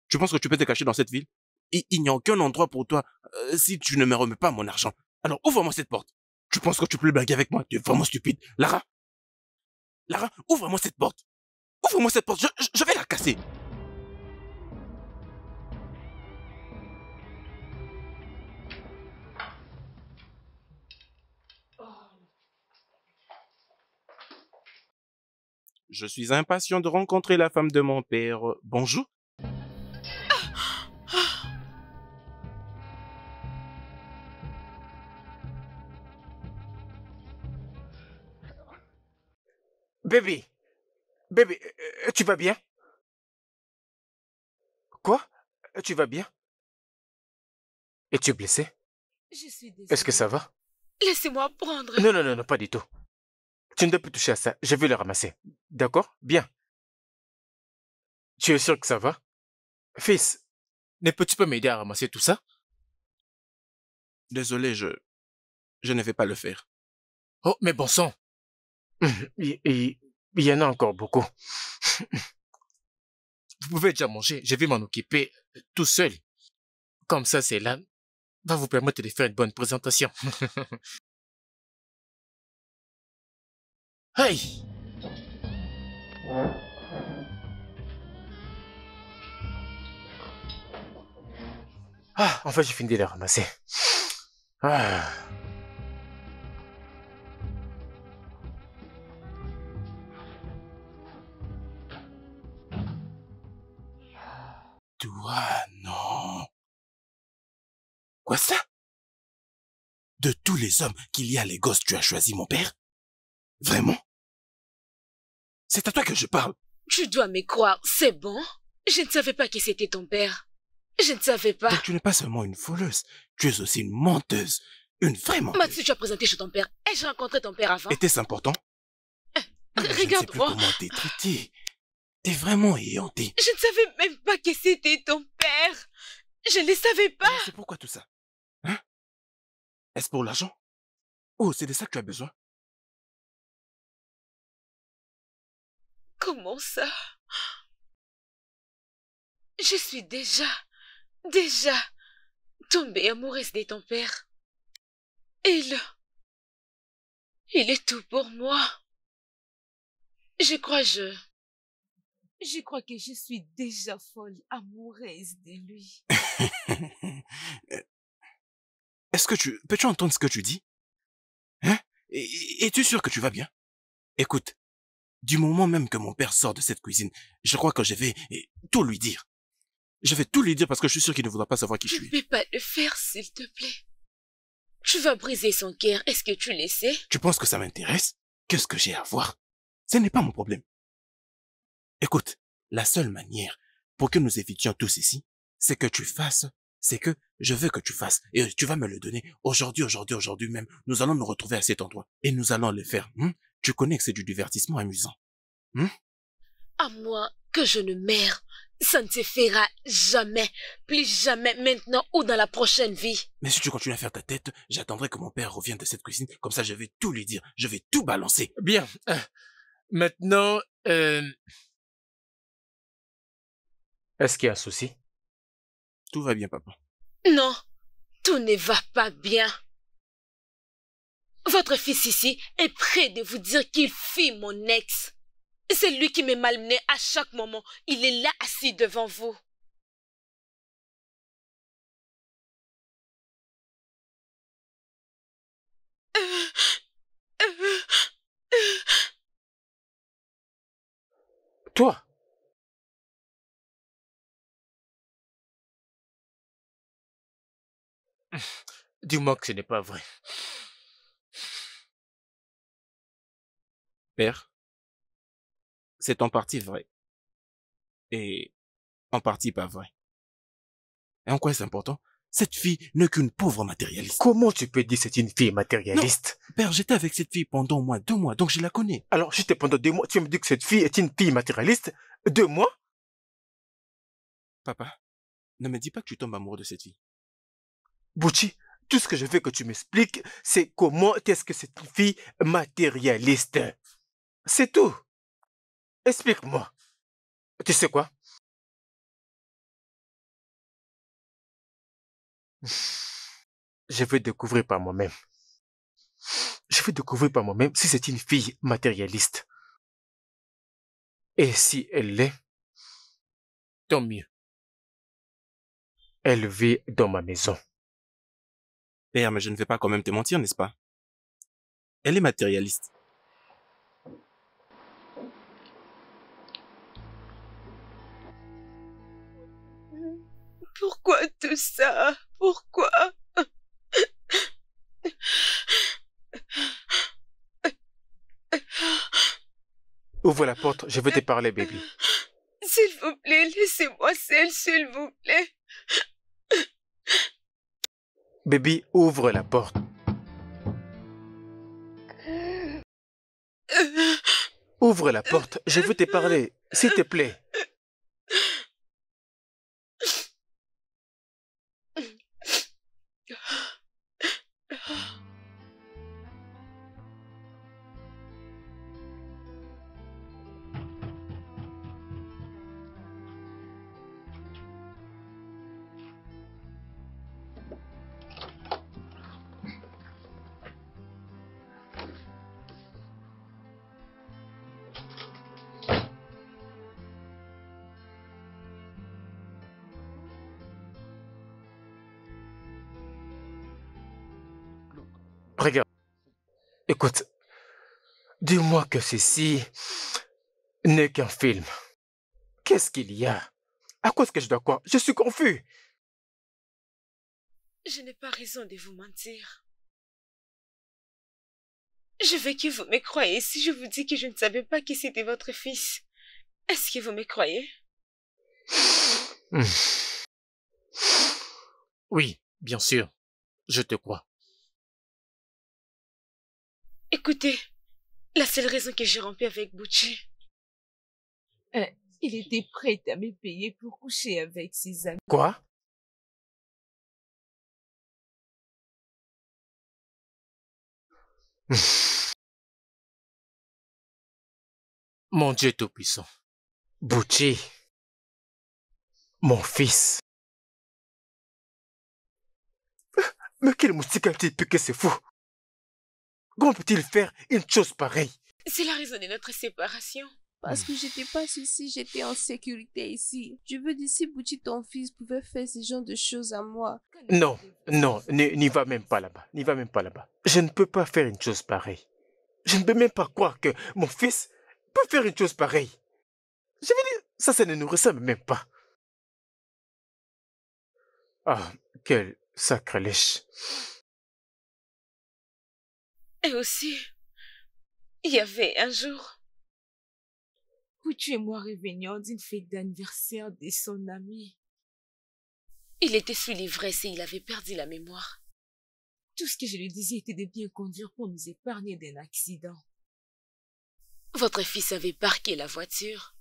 Tu penses que tu peux te cacher dans cette ville? Il n'y a aucun endroit pour toi si tu ne me remets pas mon argent. Alors ouvre-moi cette porte. Tu penses que tu peux blaguer avec moi? Tu es vraiment stupide. Lara? Lara, ouvre-moi cette porte. Ouvre-moi cette porte. Je vais la casser. Je suis impatient de rencontrer la femme de mon père. Bonjour. Baby, baby, tu vas bien? Quoi? Tu vas bien? Es-tu blessé? Je suis désolée. Est-ce que ça va? Laissez-moi prendre. Non, non, non, non, pas du tout. Tu ne dois plus toucher à ça. Je vais le ramasser. D'accord? Bien. Tu es sûr que ça va? Fils, ne peux-tu pas m'aider à ramasser tout ça? Désolé, je ne vais pas le faire. Oh, mais bon sang. Il y en a encore beaucoup. Vous pouvez déjà manger. Je vais m'en occuper tout seul. Comme ça, c'est là. Va vous permettre de faire une bonne présentation. Hey! Ah, enfin, j'ai fini de les ramasser. Ah. Toi, non. Quoi ça? De tous les hommes qu'il y a à Lagos, tu as choisi mon père? Vraiment? C'est à toi que je parle. Tu dois me croire, c'est bon? Je ne savais pas que c'était ton père. Je ne savais pas. Donc tu n'es pas seulement une voleuse, tu es aussi une menteuse. Une vraie menteuse. Mathieu, tu as présenté chez ton père. Ai-je rencontré ton père avant? Était-ce important? Je ne sais plus Regarde-moi. comment t'es traité. T'es vraiment éhonté. Je ne savais même pas que c'était ton père. Je ne le savais pas. C'est pourquoi tout ça? Hein? Est-ce pour l'argent? Oh, c'est de ça que tu as besoin? Comment ça? Je suis déjà tombée amoureuse de ton père. Il est tout pour moi. Je crois que je suis déjà folle amoureuse de lui. Peux-tu entendre ce que tu dis? Hein? Es-tu sûr que tu vas bien? Écoute, du moment même que mon père sort de cette cuisine, je crois que je vais tout lui dire. Je vais tout lui dire parce que je suis sûr qu'il ne voudra pas savoir qui je suis. Je ne peux pas le faire, s'il te plaît. Tu vas briser son cœur, est-ce que tu le sais? Tu penses que ça m'intéresse? Qu'est-ce que j'ai à voir? Ce n'est pas mon problème. Écoute, la seule manière pour que nous évitions tous ici, c'est que tu fasses, c'est que je veux que tu fasses, et tu vas me le donner aujourd'hui même. Nous allons nous retrouver à cet endroit, et nous allons le faire. Tu connais que c'est du divertissement amusant. À moins que je ne meure, ça ne se fera jamais, plus jamais maintenant ou dans la prochaine vie. Mais si tu continues à faire ta tête, j'attendrai que mon père revienne de cette cuisine, comme ça je vais tout lui dire, je vais tout balancer. Bien. Maintenant, est-ce qu'il y a un souci? Tout va bien, papa. Non, tout ne va pas bien. Votre fils ici est prêt de vous dire qu'il fuit mon ex. C'est lui qui me malmenait à chaque moment. Il est là assis devant vous. Toi? Dis-moi que ce n'est pas vrai. Père, c'est en partie vrai. Et en partie pas vrai. Et en quoi c'est important? Cette fille n'est qu'une pauvre matérialiste. Comment tu peux dire que c'est une fille matérialiste? Non, père, j'étais avec cette fille pendant au moins 2 mois, donc je la connais. Alors, juste pendant 2 mois, tu me dis que cette fille est une fille matérialiste? 2 mois? Papa, ne me dis pas que tu tombes amoureux de cette fille. Bouchi, tout ce que je veux que tu m'expliques, c'est comment est-ce que c'est une fille matérialiste. C'est tout. Explique-moi. Tu sais quoi? Je vais découvrir par moi-même. Je vais découvrir par moi-même si c'est une fille matérialiste. Et si elle l'est, tant mieux. Elle vit dans ma maison. Père, mais je ne vais pas quand même te mentir, n'est-ce pas? Elle est matérialiste. Pourquoi tout ça? Pourquoi? Ouvre la porte, je veux te parler, baby. S'il vous plaît, laissez-moi seule, s'il vous plaît. Baby, ouvre la porte. Ouvre la porte, je veux te parler, s'il te plaît. Regarde. Écoute, dis-moi que ceci n'est qu'un film. Qu'est-ce qu'il y a? À quoi est-ce que je dois croire? Je suis confus. Je n'ai pas raison de vous mentir. Je veux que vous me croyez si je vous dis que je ne savais pas que c'était votre fils. Est-ce que vous me croyez? Oui, bien sûr. Je te crois. Écoutez, la seule raison que j'ai rompu avec Bucci, Il était prêt à me payer pour coucher avec ses amis. Quoi? Mon Dieu Tout-Puissant. Bucci. Mon fils. Mais quel moustique a-t-il piqué, c'est fou? Comment peut-il faire une chose pareille? c'est la raison de notre séparation. Parce que j'étais pas ici, j'étais en sécurité ici. Je veux dire, si Bucci, ton fils, pouvait faire ce genre de choses à moi. Non, non, n'y va même pas là-bas. N'y va même pas là-bas. Je ne peux pas faire une chose pareille. Je ne peux même pas croire que mon fils peut faire une chose pareille. Je veux dire, ça ne nous ressemble même pas. Ah, quel sacrilège. Et aussi, il y avait un jour, Bucci et moi revenions d'une fête d'anniversaire de son ami. il était sous l'ivresse et il avait perdu la mémoire. Tout ce que je lui disais était de bien conduire pour nous épargner d'un accident. Votre fils avait parqué la voiture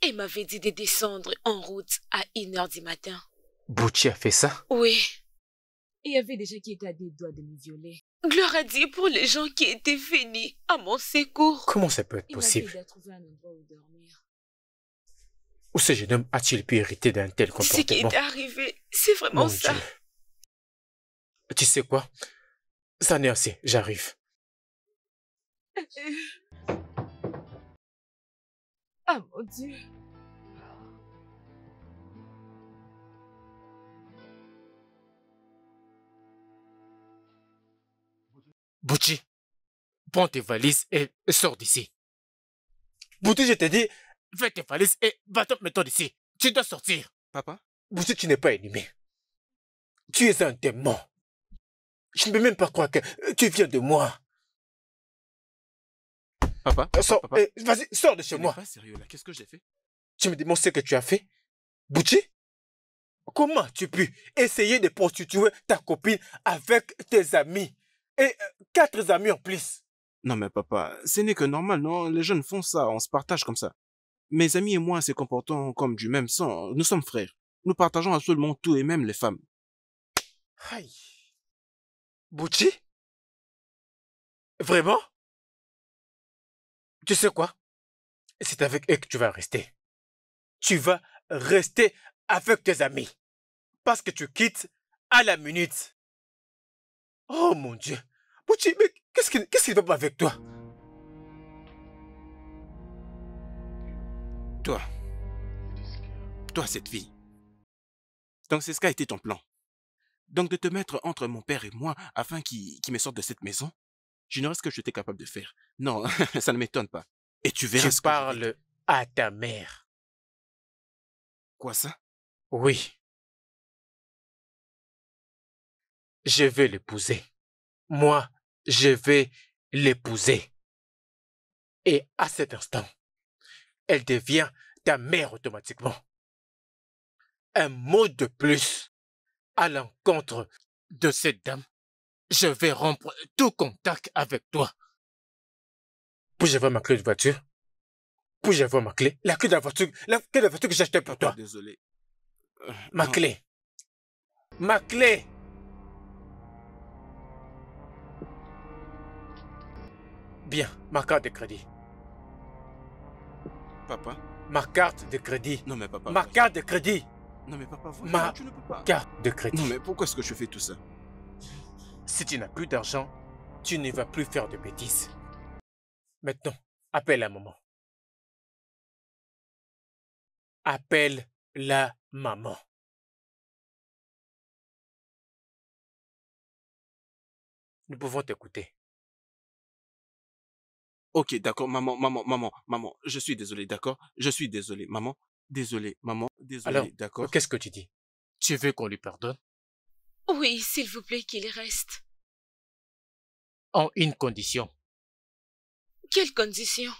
et m'avait dit de descendre en route à 1h du matin. Bucci a fait ça? Oui. Il y avait des gens qui étaient à des doigts de me violer. Gloire à Dieu pour les gens qui étaient venus à mon secours. Comment ça peut être Il m'a possible? aidé à trouver un endroit où dormir. Où ce jeune homme a-t-il pu hériter d'un tel Ce comportement? qui est arrivé, c'est vraiment Mon ça. Dieu. Tu sais quoi? Ça n'est assez, j'arrive. Ah mon Dieu. Bucci, prends tes valises et sors d'ici. Bucci, je t'ai dit, fais tes valises et va-t'en maintenant d'ici. Tu dois sortir. Papa? Bucci, tu n'es pas inhumé. Tu es un démon. Je ne peux même pas croire que tu viens de moi. Papa? Sors, Papa? vas-y, sors de chez Tu n'es moi. pas sérieux là, qu'est-ce que j'ai fait? Tu me demandes ce que tu as fait? Bucci? Comment as-tu pu essayer de prostituer ta copine avec tes amis? Et 4 amis en plus. Non mais papa, ce n'est que normal, non? Les jeunes font ça, on se partage comme ça. Mes amis et moi se comportons comme du même sang, nous sommes frères. Nous partageons absolument tout et même les femmes. Aïe. Bucci? Vraiment? Tu sais quoi? C'est avec eux que tu vas rester. Tu vas rester avec tes amis. Parce que tu quittes à la minute. Oh mon Dieu. Bucci, mais qu'est-ce qui ne va pas avec toi? Toi cette fille. Donc c'est ce qu'a été ton plan. Donc de te mettre entre mon père et moi afin qu'il me sorte de cette maison, j'ignorais ce que j'étais capable de faire. Non, ça ne m'étonne pas. Et tu verras Tu ce que je vais parles à ta mère. Quoi ça? Oui. Je vais l'épouser. Moi, je vais l'épouser. Et à cet instant, elle devient ta mère automatiquement. Un mot de plus à l'encontre de cette dame, je vais rompre tout contact avec toi. Puis-je avoir ma clé de voiture? Puis-je avoir ma clé? La clé de la voiture, que j'ai achetée pour toi. Désolé. Ma Non. clé. Ma clé. Bien, ma carte de crédit. Papa? Ma carte de crédit. Non mais papa. Ma carte de crédit. Non mais papa, Ma tu ne peux pas. carte de crédit. Non mais pourquoi est-ce que je fais tout ça? Si tu n'as plus d'argent, tu ne vas plus faire de bêtises. Maintenant, appelle la maman. Appelle la maman. Nous pouvons t'écouter. Ok, d'accord, maman, je suis désolé, d'accord? Je suis désolé, maman, désolé, Alors, d'accord? qu'est-ce que tu dis? Tu veux qu'on lui pardonne? Oui, s'il vous plaît, qu'il reste. En une condition. Quelle condition?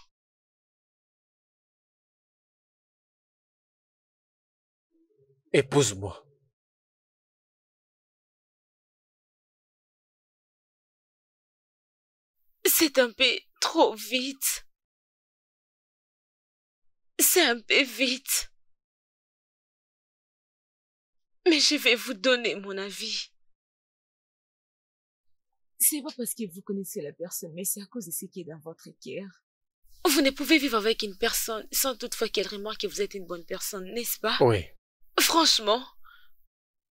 Épouse-moi. C'est un peu trop vite. C'est un peu vite. Mais je vais vous donner mon avis. C'est pas parce que vous connaissez la personne, mais c'est à cause de ce qui est dans votre cœur. Vous ne pouvez vivre avec une personne sans toutefois qu'elle remarque que vous êtes une bonne personne, n'est-ce pas? Oui. Franchement.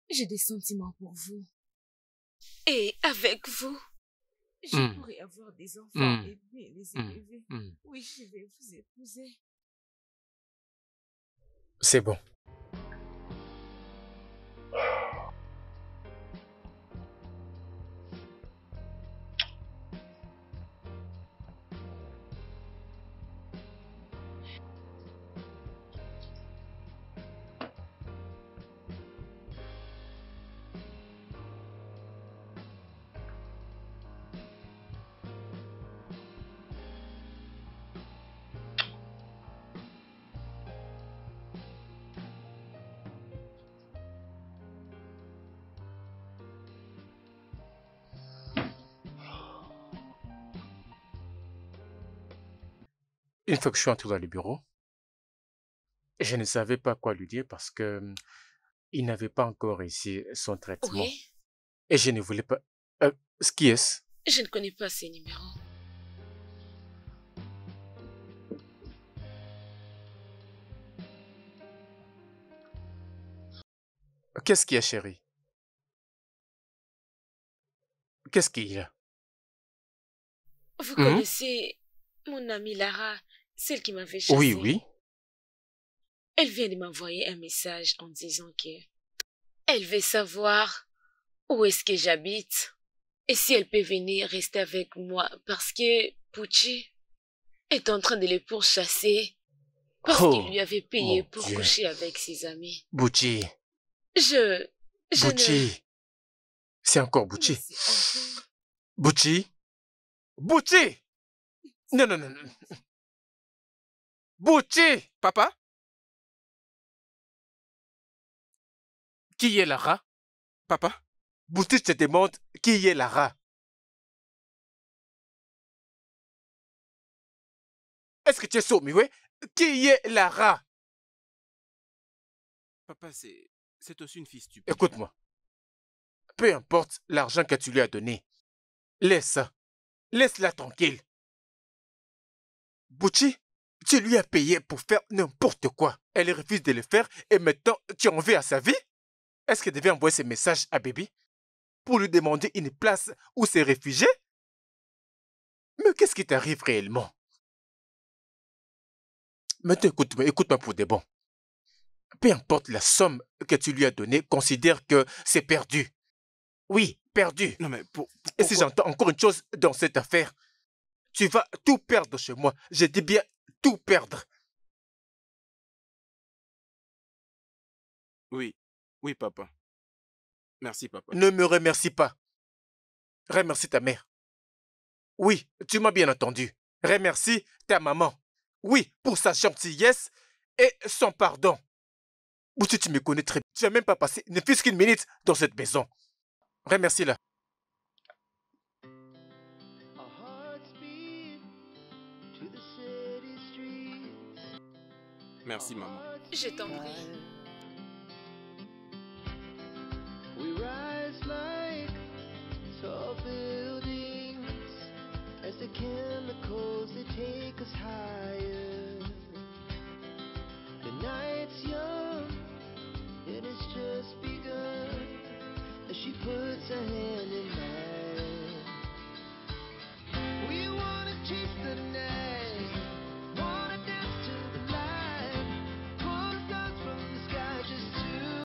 J'ai des sentiments pour vous. Et avec vous? Je pourrais avoir des enfants et bien les élever. Oui, je vais vous épouser. C'est bon. Une fois que je suis entré dans le bureau, je ne savais pas quoi lui dire parce que il n'avait pas encore réussi son traitement. Oui. Et je ne voulais pas... qui est-ce? Je ne connais pas ces numéros. Qu'est-ce qu'il y a, chérie? Qu'est-ce qu'il y a? Vous connaissez mon amie Lara, celle qui m'avait chassé? Oui, oui. Elle vient de m'envoyer un message en disant que elle veut savoir où est-ce que j'habite et si elle peut venir rester avec moi parce que Pucci est en train de les pourchasser parce qu'il lui avait payé pour coucher avec ses amis. Bucci. Bucci. C'est encore Bucci. Bucci. Bucci. Non. Bucci. Papa? Qui est Lara? Papa? Bucci te demande qui est Lara. Est-ce que tu es sourd, Miwe? Qui est Lara? Papa, c'est aussi une fille stupide. Écoute-moi. Peu importe l'argent que tu lui as donné. Laisse-la tranquille. Bucci, tu lui as payé pour faire n'importe quoi. Elle refuse de le faire et maintenant tu en veux à sa vie? Est-ce qu'elle devait envoyer ce message à Baby pour lui demander une place où se réfugier? Mais qu'est-ce qui t'arrive réellement? Maintenant, écoute-moi pour de bon. Peu importe la somme que tu lui as donnée, considère que c'est perdu. Oui, perdu. Non mais Et si j'entends encore une chose dans cette affaire, tu vas tout perdre chez moi. Je dis bien tout perdre. Oui, papa. Merci, papa. Ne me remercie pas. Remercie ta mère. Oui, tu m'as bien entendu. Remercie ta maman. Oui, pour sa gentillesse et son pardon. Bouti, tu me connais très bien. Tu n'as même pas passé ne fût-ce qu'une minute dans cette maison. Remercie-la. Merci, maman. Je t'en prie. We rise like tall buildings as the chemicals they take us higher. The night's young, it has just begun as she puts her hand